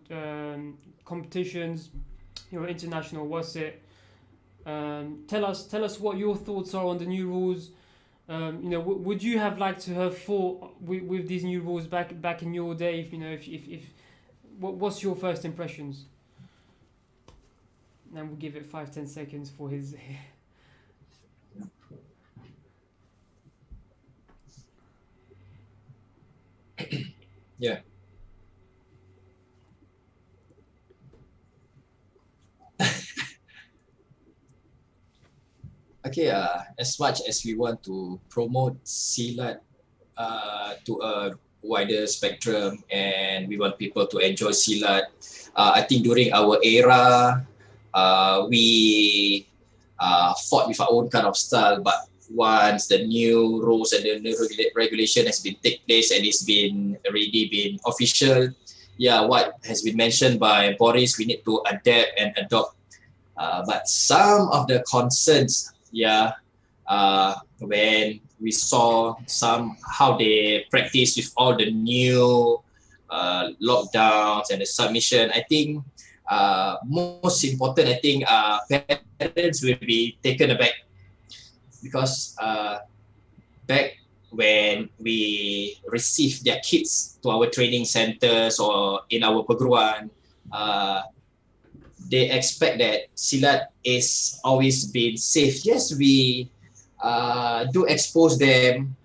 competitions. You're international Wasit. Tell us what your thoughts are on the new rules. You know, would you have liked to have fought with these new rules back in your day? If you know, if what's your first impressions? And we'll give it 5-10 seconds for his. Yeah. Okay, as much as we want to promote Silat to a wider spectrum, and we want people to enjoy Silat, I think during our era, we fought with our own kind of style, but once the new rules and the new regulation has been take place and it's been already been official, what has been mentioned by Boris, we need to adapt and adopt. But some of the concerns, when we saw how they practice with all the new lockdowns and the submission, I think most important, I think parents will be taken aback, because back when we receive their kids to our training centers or in our perguruan, they expect that Silat is always been safe. Yes, we do expose them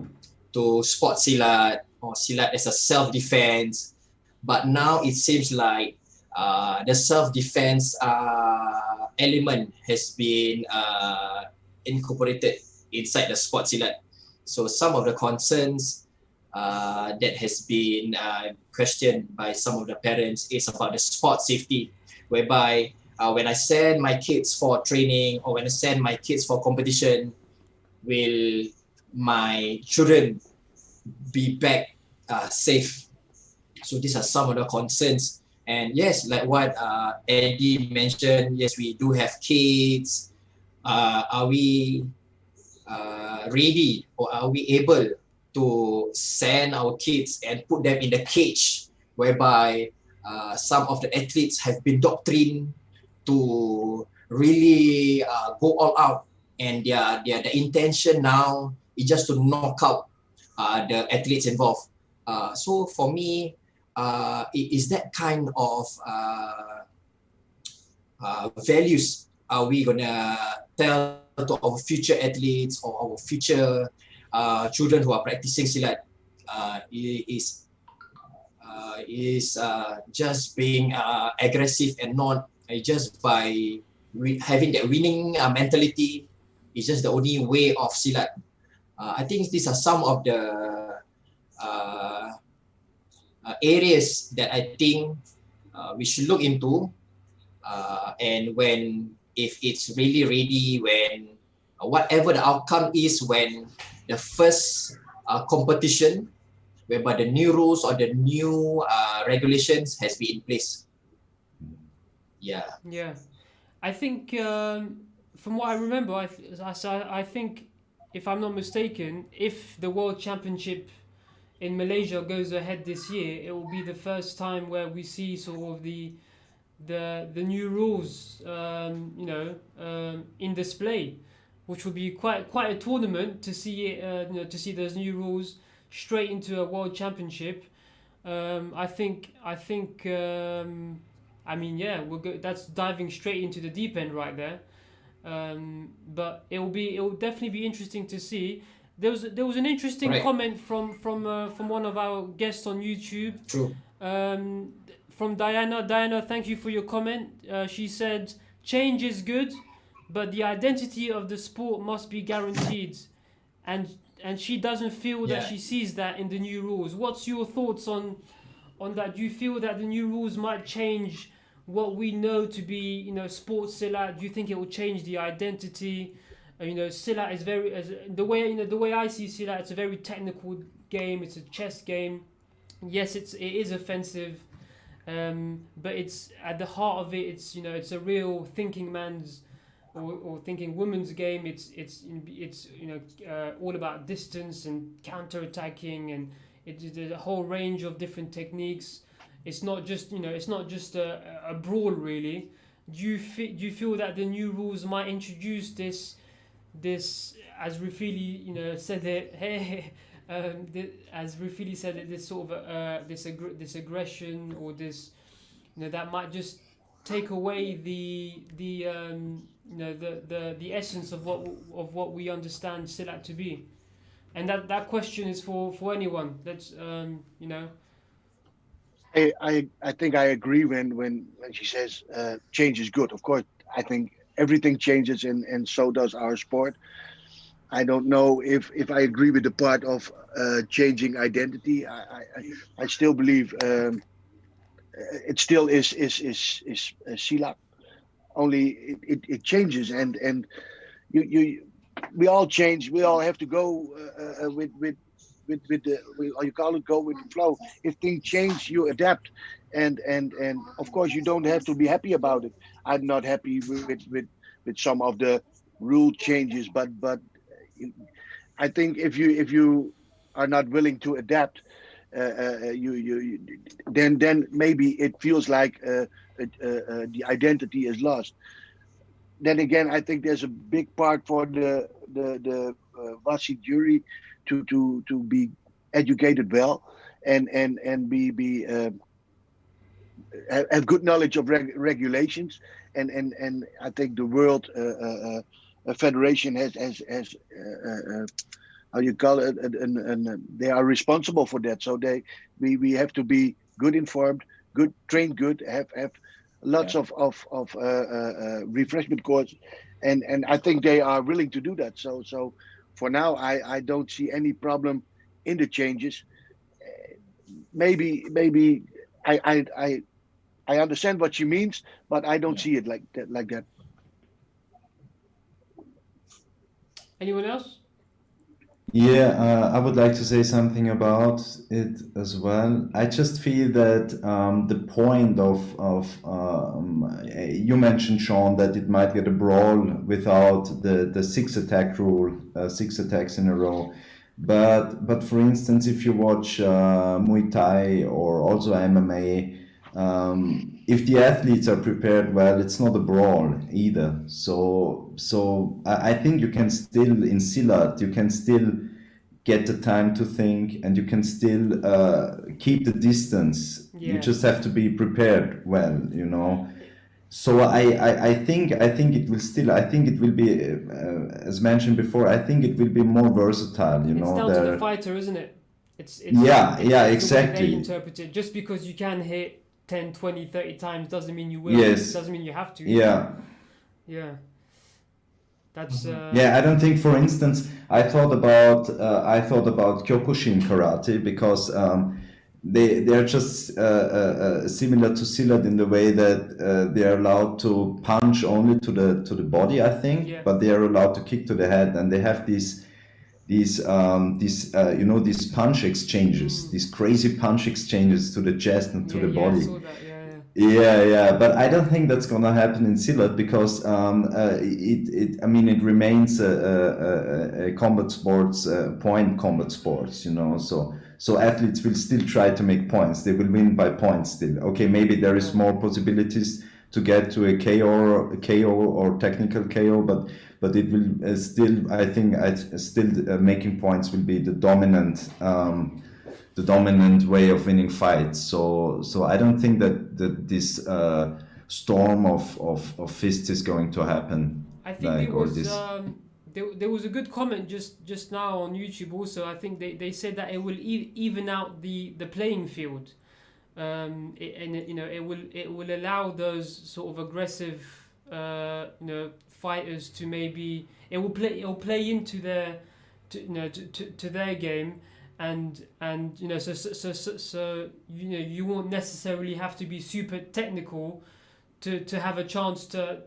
to sport Silat or Silat as a self-defense, but now it seems like the self-defense element has been incorporated inside the sport Silat. So some of the concerns that has been questioned by some of the parents is about the sport safety, whereby when I send my kids for training or when I send my kids for competition, will my children be back safe? So these are some of the concerns. And yes, like what Eddy mentioned, yes, we do have kids. Are we ready, or are we able to send our kids and put them in the cage, whereby some of the athletes have been doctrined to really go all out, and their intention now is just to knock out the athletes involved. So for me, it is that kind of values are we gonna tell to our future athletes or our future children who are practicing Silat? Is just being aggressive and not just by having that winning mentality is just the only way of Silat. I think these are some of the areas that I think we should look into, and if it's really ready, when whatever the outcome is, when the first competition, whereby the new rules or the new regulations has been in place. Yeah, I think from what I remember, I think, if I'm not mistaken, if the World Championship in Malaysia goes ahead this year, it will be the first time where we see sort of the new rules, in display, which will be quite a tournament to see it, to see those new rules straight into a World Championship. I think. I mean, that's diving straight into the deep end right there. But it will definitely be interesting to see. There was an interesting comment from one of our guests on YouTube. True. From Diana. Diana, thank you for your comment. She said, change is good, but the identity of the sport must be guaranteed. And she doesn't feel that she sees that in the new rules. What's your thoughts on that? Do you feel that the new rules might change what we know to be, sports Silat? Do you think it will change the identity? Silat is the way I see Silat, it's a very technical game. It's a chess game. yes, it is offensive, but it's at the heart of it. It's it's a real thinking man's or thinking woman's game. It's all about distance and counter attacking, and it's a whole range of different techniques. It's not just a brawl really. Do you feel that the new rules might introduce this as Rafili said it as Rafili said it, this sort of this aggression, or this that might just take away the essence of what we understand Silat to be? And that question is for anyone. That's I think I agree when she says change is good. Of course, I think everything changes, and so does our sport. I don't know if I agree with the part of changing identity. I still believe it still is Silat. Only it changes, and you we all change. We all have to go with the how you call it, go with the flow. If things change, you adapt, and of course you don't have to be happy about it. I'm not happy with some of the rule changes, but I think if you are not willing to adapt, you then maybe it feels like the identity is lost. Then again, I think there's a big part for the Wasit jury to be educated well, and be have good knowledge of regulations, and I think the world federation has how you call it, and they are responsible for that. So we have to be good informed, good trained, good have lots of refreshment courses, and I think they are willing to do that. So for now, I don't see any problem in the changes. Maybe I understand what she means, but I don't see it like that. Anyone else? Yeah, I would like to say something about it as well. I just feel that the point of you mentioned, Sean, that it might get a brawl without the six attack rule, six attacks in a row. But for instance, if you watch Muay Thai or also MMA, if the athletes are prepared well, it's not a brawl either. So I think you can still in Silat, you can still get the time to think, and you can still keep the distance. You Yeah. just have to be prepared well, you know. So I think it will still, I think it will be as mentioned before, I think it will be more versatile, you It's know. down to the fighter, isn't it? It's Yeah, it's yeah, the way they exactly. interpret it. Just because you can hit 10, 20, 30 times doesn't mean you will. Yes. Doesn't mean you have to. Yeah. Yeah. That's Yeah, I don't think, for instance, I thought about Kyokushin karate, because they're just similar to Silat in the way that they are allowed to punch only to the body, I think, Yeah. but they are allowed to kick to the head, and they have these punch exchanges, these crazy punch exchanges to the chest and to the Yeah, I body. saw that. Yeah. Yeah, but I don't think that's gonna happen in Silat, because it remains a combat sports, point combat sports, you know. So athletes will still try to make points. They will win by points still. Okay, maybe there is more possibilities to get to a KO or technical KO, but it will still. I think making points will be the dominant way of winning fights. So I don't think that this storm of fists is going to happen. I think there was a good comment just now on YouTube also. I think they said that it will even out the playing field, it will allow those sort of aggressive fighters to maybe it will play into their to their game. And you won't necessarily have to be super technical to have a chance to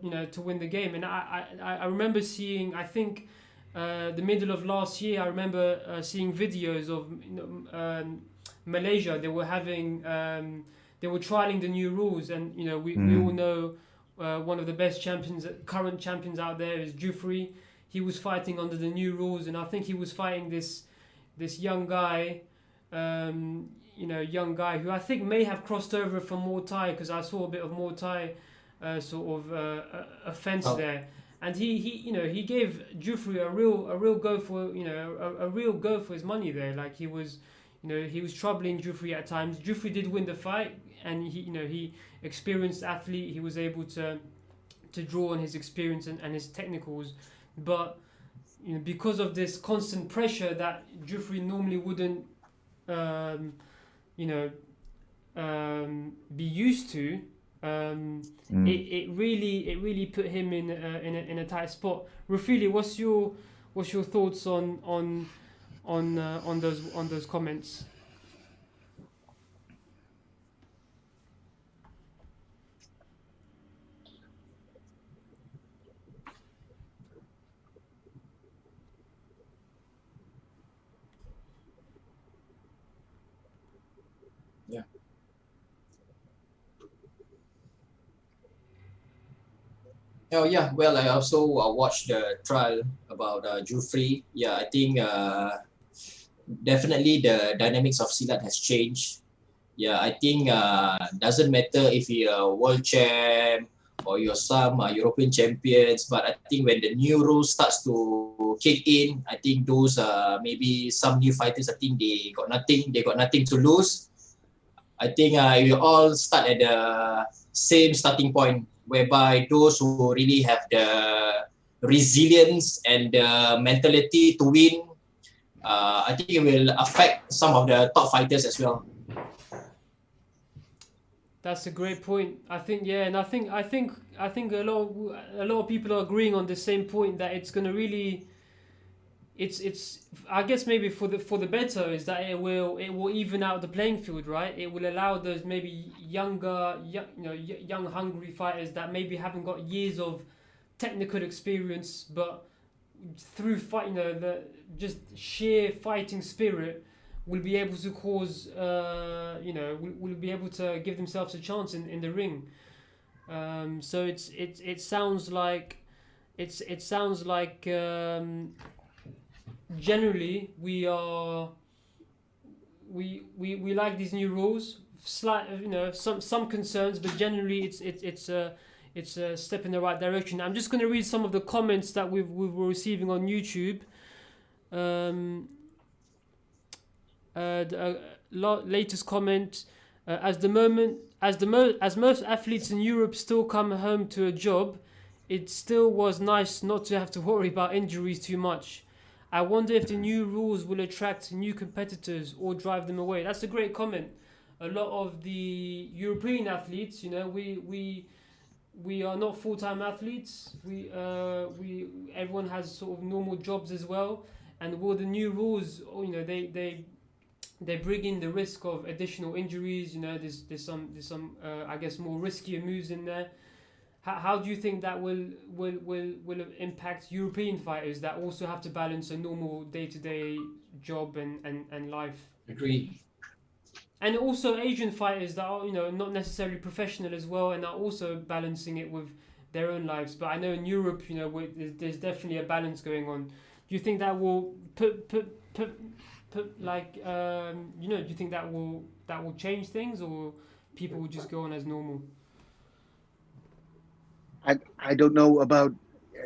win the game. And I remember seeing, I think the middle of last year, I remember seeing videos of Malaysia, they were having they were trialing the new rules, and you know we all know one of the best champions, current champions out there is Jufri. He was fighting under the new rules, and I think he was fighting this young guy, young guy who I think may have crossed over from Muay Thai, because I saw a bit of Muay Thai offense there, and he gave Jufri a real go for a real go for his money there. Like he was troubling Jufri at times. Jufri did win the fight, and he experienced athlete. He was able to draw on his experience and his technicals, but because of this constant pressure that Jufri normally wouldn't be used to, it really put him in a tight spot. Rafili, what's your thoughts on those comments? Oh yeah, well, I also watched the trial about Jufri. Yeah, I think definitely the dynamics of Silat has changed. Yeah, I think doesn't matter if you're a world champ or you're some European champions, but I think when the new rules starts to kick in, I think those maybe some new fighters, I think they got nothing to lose. I think you all start at the same starting point, whereby those who really have the resilience and the mentality to win, I think it will affect some of the top fighters as well. That's a great point. I think and I think a lot of people are agreeing on the same point, that it's gonna really, it's I guess maybe for the better is that it will even out the playing field, right? It will allow those maybe young hungry fighters that maybe haven't got years of technical experience, but through fight, the just sheer fighting spirit, will be able to cause will be able to give themselves a chance in the ring. So it sounds like generally we like these new rules. Slight, some concerns, but generally it's a step in the right direction. I'm just going to read some of the comments that we were receiving on YouTube. Latest comment: as most athletes in Europe still come home to a job, it still was nice not to have to worry about injuries too much. I wonder if the new rules will attract new competitors or drive them away. That's a great comment. A lot of the European athletes, we are not full-time athletes. Everyone has sort of normal jobs as well, and with the new rules, they bring in the risk of additional injuries. There's some I guess more riskier moves in there. How do you think that will impact European fighters that also have to balance a normal day-to-day job and life? Agree. And also Asian fighters that are not necessarily professional as well, and are also balancing it with their own lives. But I know in Europe, there's definitely a balance going on. Do you think that will put like do you think that will change things, or people will just go on as normal? I don't know about,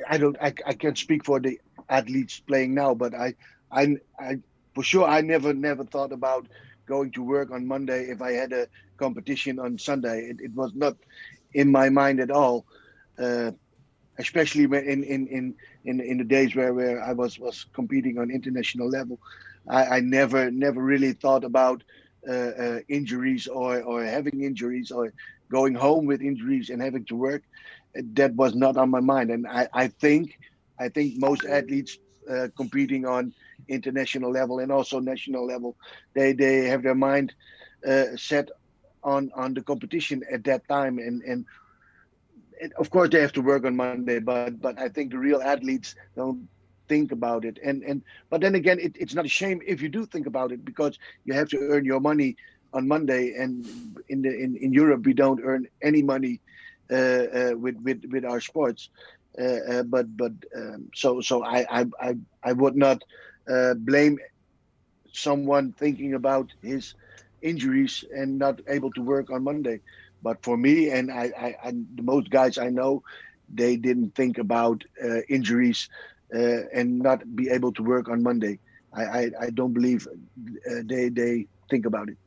I can't speak for the athletes playing now, but I for sure I never thought about going to work on Monday if I had a competition on Sunday. It was not in my mind at all, especially when in the days where I was competing on international level. I never really thought about injuries or having injuries or going home with injuries and having to work. That was not on my mind, and I think most athletes competing on international level and also national level, they have their mind set on the competition at that time, and of course they have to work on Monday, but I think the real athletes don't think about it. But then again, it's not a shame if you do think about it, because you have to earn your money on Monday, and in Europe we don't earn any money with our sports. So I would not blame someone thinking about his injuries and not able to work on Monday. But for me, and the most guys I know, they didn't think about injuries and not be able to work on Monday. I don't believe they think about it.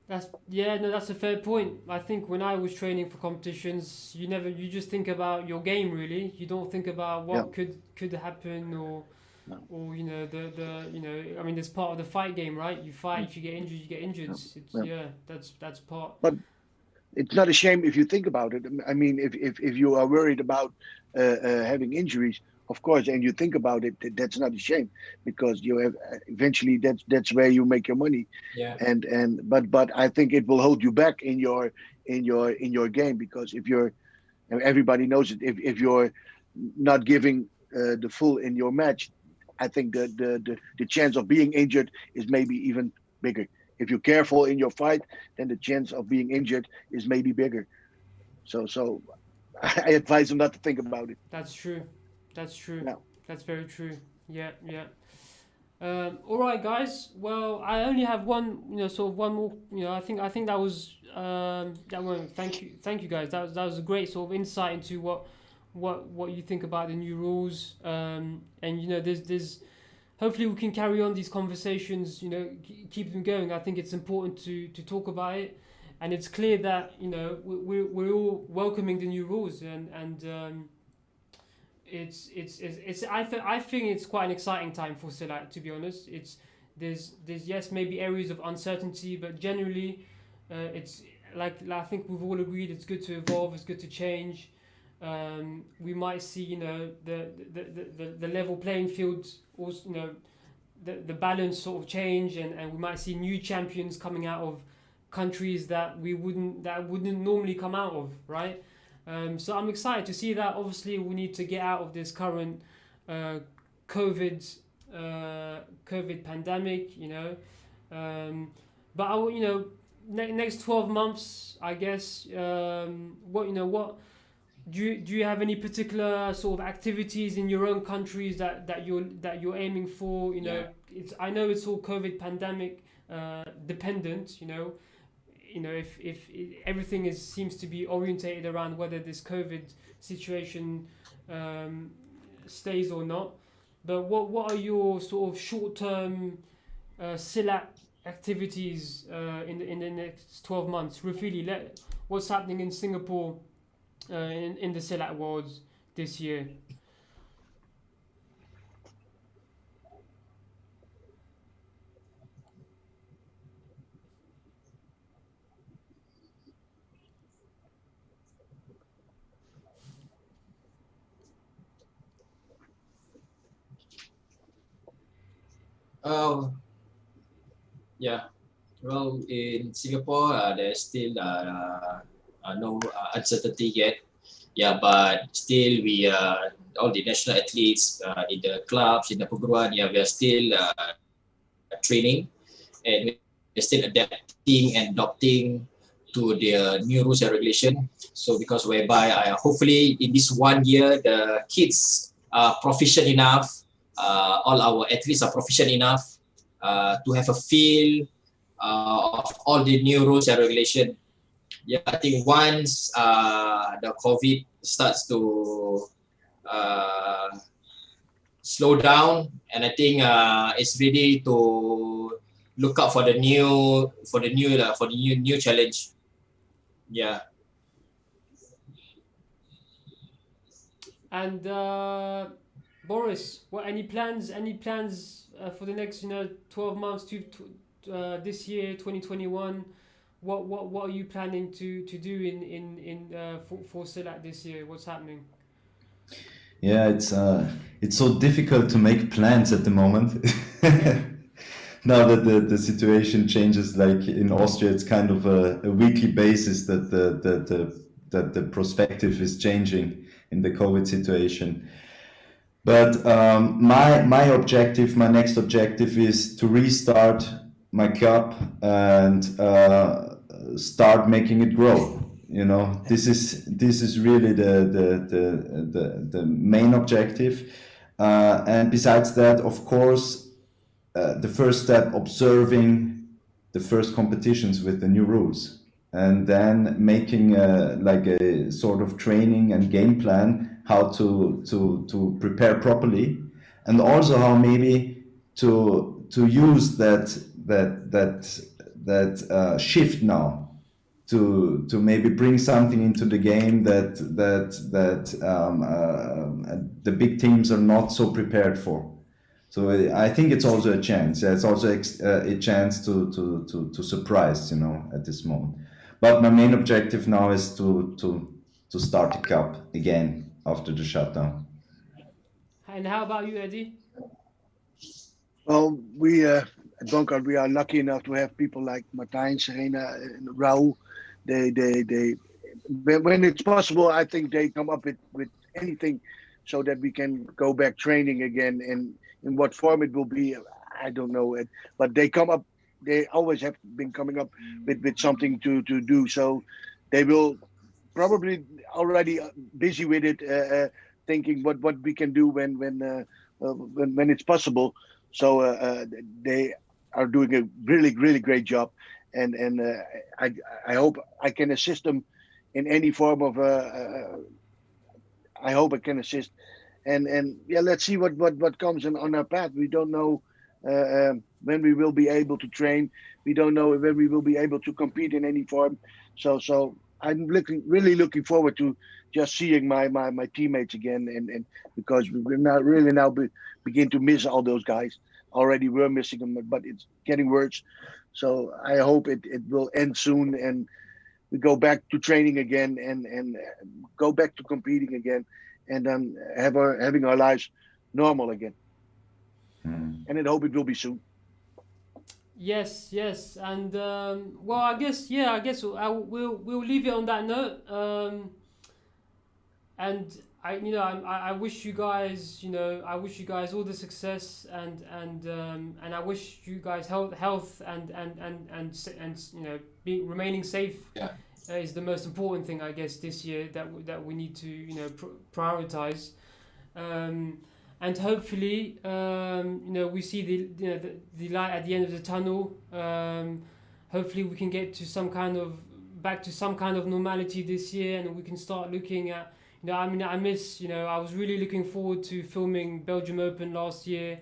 That's a fair point. I think when I was training for competitions, you just think about your game really. You don't think about Yeah. what could happen, or No. or I mean, it's part of the fight game, right? You fight, if you get injured, you get injured. Yeah. That's part. But it's not a shame if you think about it. I mean, if you are worried about having injuries, of course, and you think about it, that's not a shame, because you have eventually that's where you make your money. Yeah. But I think it will hold you back in your game, because if you're, and everybody knows it, if you're not giving the full in your match, I think the chance of being injured is maybe even bigger. If you're careful in your fight, then the chance of being injured is maybe bigger. So I advise them not to think about it. That's true. That's true. Yeah. That's very true. Yeah, yeah. All right, guys. Well, I only have one, sort of one more. I think that was that one. Thank you, guys. That was a great sort of insight into what you think about the new rules. And there's hopefully we can carry on these conversations. Keep them going. I think it's important to talk about it, and it's clear that we're all welcoming the new rules, and I think it's quite an exciting time for Silat, to be honest. There's yes, maybe areas of uncertainty, but generally it's like I think we've all agreed it's good to evolve, it's good to change. We might see the level playing field also, the balance sort of change, and we might see new champions coming out of countries that wouldn't normally come out of, right? So I'm excited to see that. Obviously, we need to get out of this current COVID pandemic, but next 12 months, I guess. What do you have any particular sort of activities in your own countries that you're aiming for? Yeah. I know it's all COVID pandemic dependent, if everything seems to be orientated around whether this COVID situation stays or not. But what are your sort of short-term Silat activities in the next 12 months? Rafili, what's happening in Singapore in the Silat world this year? Yeah. Well, in Singapore, there's still no uncertainty yet. Yeah, but still we all the national athletes in the clubs, in the perguruan, yeah, we are still training, and we're still adapting and adopting to the new rules and regulation. So because whereby hopefully in this 1 year the kids are proficient enough, all our athletes are proficient enough to have a feel of all the new rules and regulation. Yeah, I think once the COVID starts to slow down, and I think it's ready to look out for the new challenge. Yeah. And Boris, any plans for the next 12 months to this year 2021? What are you planning to do in for Silat this year? What's happening? Yeah, it's so difficult to make plans at the moment. Now that the situation changes, like in Austria, it's kind of a weekly basis that the perspective is changing in the COVID situation. But my objective, my next objective, is to restart my cup and start making it grow. You know, this is really the main objective. And besides that, of course, the first step, observing the first competitions with the new rules, and then making like a sort of training and game plan how to prepare properly, and also how maybe to use that shift now to maybe bring something into the game that the big teams are not so prepared for. So I think it's also a chance. It's also a chance to surprise, you know, at this moment. But my main objective now is to start the cup again after the shutdown. And how about you, Eddie? Well, we at Bunkard, we are lucky enough to have people like Martijn, Serena, and Raul. They when it's possible, I think they come up with anything so that we can go back training again. And in what form it will be, I don't know. But they come up. They always have been coming up with something to do. So they will probably already busy with it, thinking what we can do when it's possible. So they are doing a really great job, and I hope I can assist them in any form of. I hope I can assist, and yeah, let's see what comes on our path. We don't know when we will be able to train. We don't know when we will be able to compete in any form. So I'm really looking forward to just seeing my teammates again, and because we're now begin to miss all those guys. Already we're missing them, but it's getting worse. So I hope it will end soon and we go back to training again and go back to competing again, and then having our lives normal again. And I hope it will be soon. Yes, and well, I guess we'll leave it on that note. And I wish you guys, all the success, and I wish you guys health and remaining safe. Yeah. Is the most important thing, I guess, this year that we need to prioritize. And hopefully, we see the light at the end of the tunnel. Hopefully, we can get to back to some kind of normality this year, and we can start looking at. I was really looking forward to filming Belgium Open last year.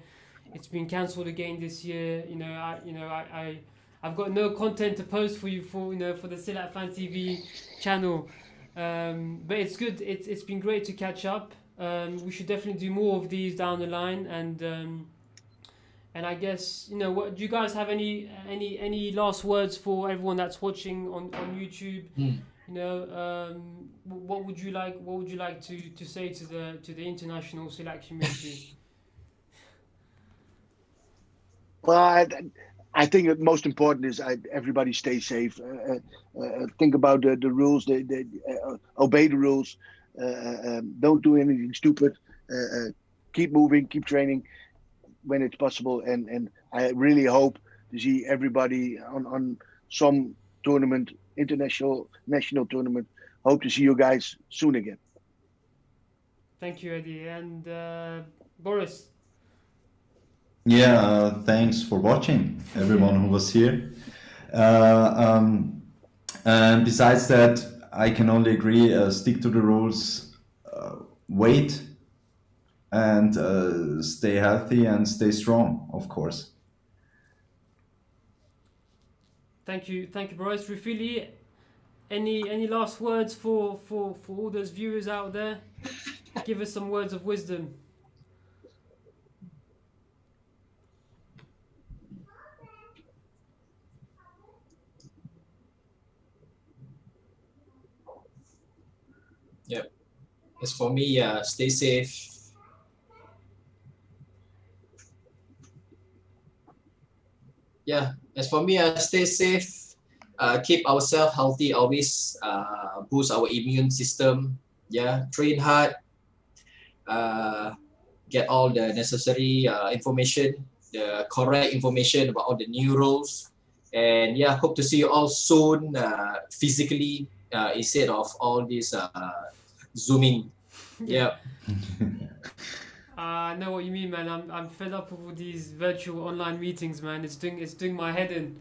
It's been cancelled again this year. I've got no content to post for you for the Silat Fan TV channel. But it's good. It's been great to catch up. We should definitely do more of these down the line, and I guess what do you guys have any last words for everyone that's watching on YouTube? What would you like to say to the international Silat community? Well, I think the most important is everybody stay safe. Think about the rules. They obey the rules. Don't do anything stupid. Keep moving. Keep training when it's possible. And I really hope to see everybody on some tournament, national tournament. Hope to see you guys soon again. Thank you, Eddie. And Boris. Yeah, thanks for watching, everyone who was here. And besides that, I can only agree, stick to the rules, wait, and stay healthy and stay strong, of course. Thank you, Boris. Rafili, any last words for all those viewers out there? Give us some words of wisdom. Yep. As for me, stay safe. Yeah. As for me, stay safe. Keep ourselves healthy. Always boost our immune system. Yeah. Train hard. get all the necessary information, the correct information about all the new rules. And yeah, hope to see you all soon physically instead of all this zooming. Yeah. I know what you mean, man. I'm fed up with all these virtual online meetings, man. It's doing my head in.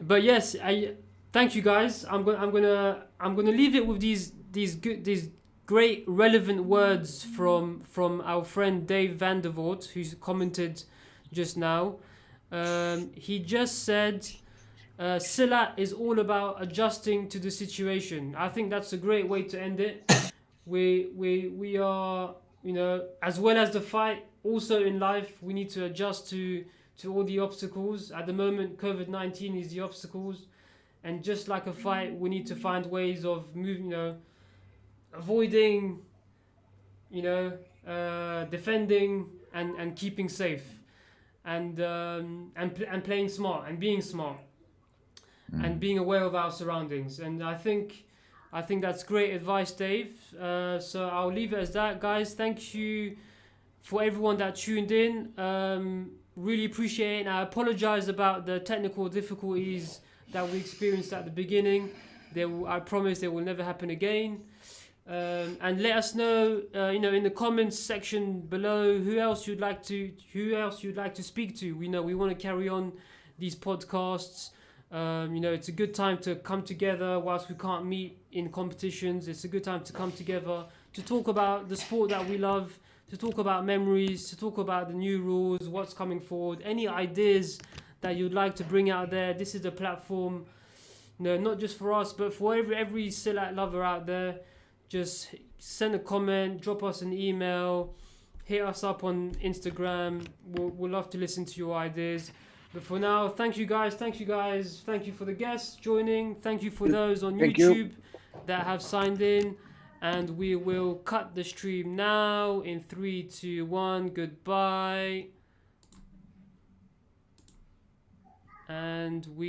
But yes, I thank you guys. I'm gonna leave it with these great relevant words from our friend Dave Vandervoort, who's commented just now. He just said, Silat is all about adjusting to the situation. I think that's a great way to end it. We are, you know, as well as the fight, also in life, we need to adjust to all the obstacles. At the moment, COVID-19 is the obstacles. And just like a fight, we need to find ways of moving, you know, avoiding, you know, defending and keeping safe. And playing smart and being smart and being aware of our surroundings. And I think that's great advice, Dave. So I'll leave it as that, guys. Thank you for everyone that tuned in. Really appreciate it. And I apologize about the technical difficulties that we experienced at the beginning. I promise they will never happen again. And let us know, you know, in the comments section below, who else you'd like to speak to. We know we want to carry on these podcasts. You know, it's a good time to come together whilst we can't meet in competitions. It's a good time to come together to talk about the sport that we love, to talk about memories, to talk about the new rules, what's coming forward, any ideas that you'd like to bring out there. This is the platform, you know, not just for us, but for every Silat lover out there. Just send a comment, drop us an email, hit us up on Instagram. We'll love to listen to your ideas. But for now, thank you guys. Thank you for the guests joining. Thank you for those on YouTube that have signed in. And we will cut the stream now in 3, 2, 1. Goodbye. And we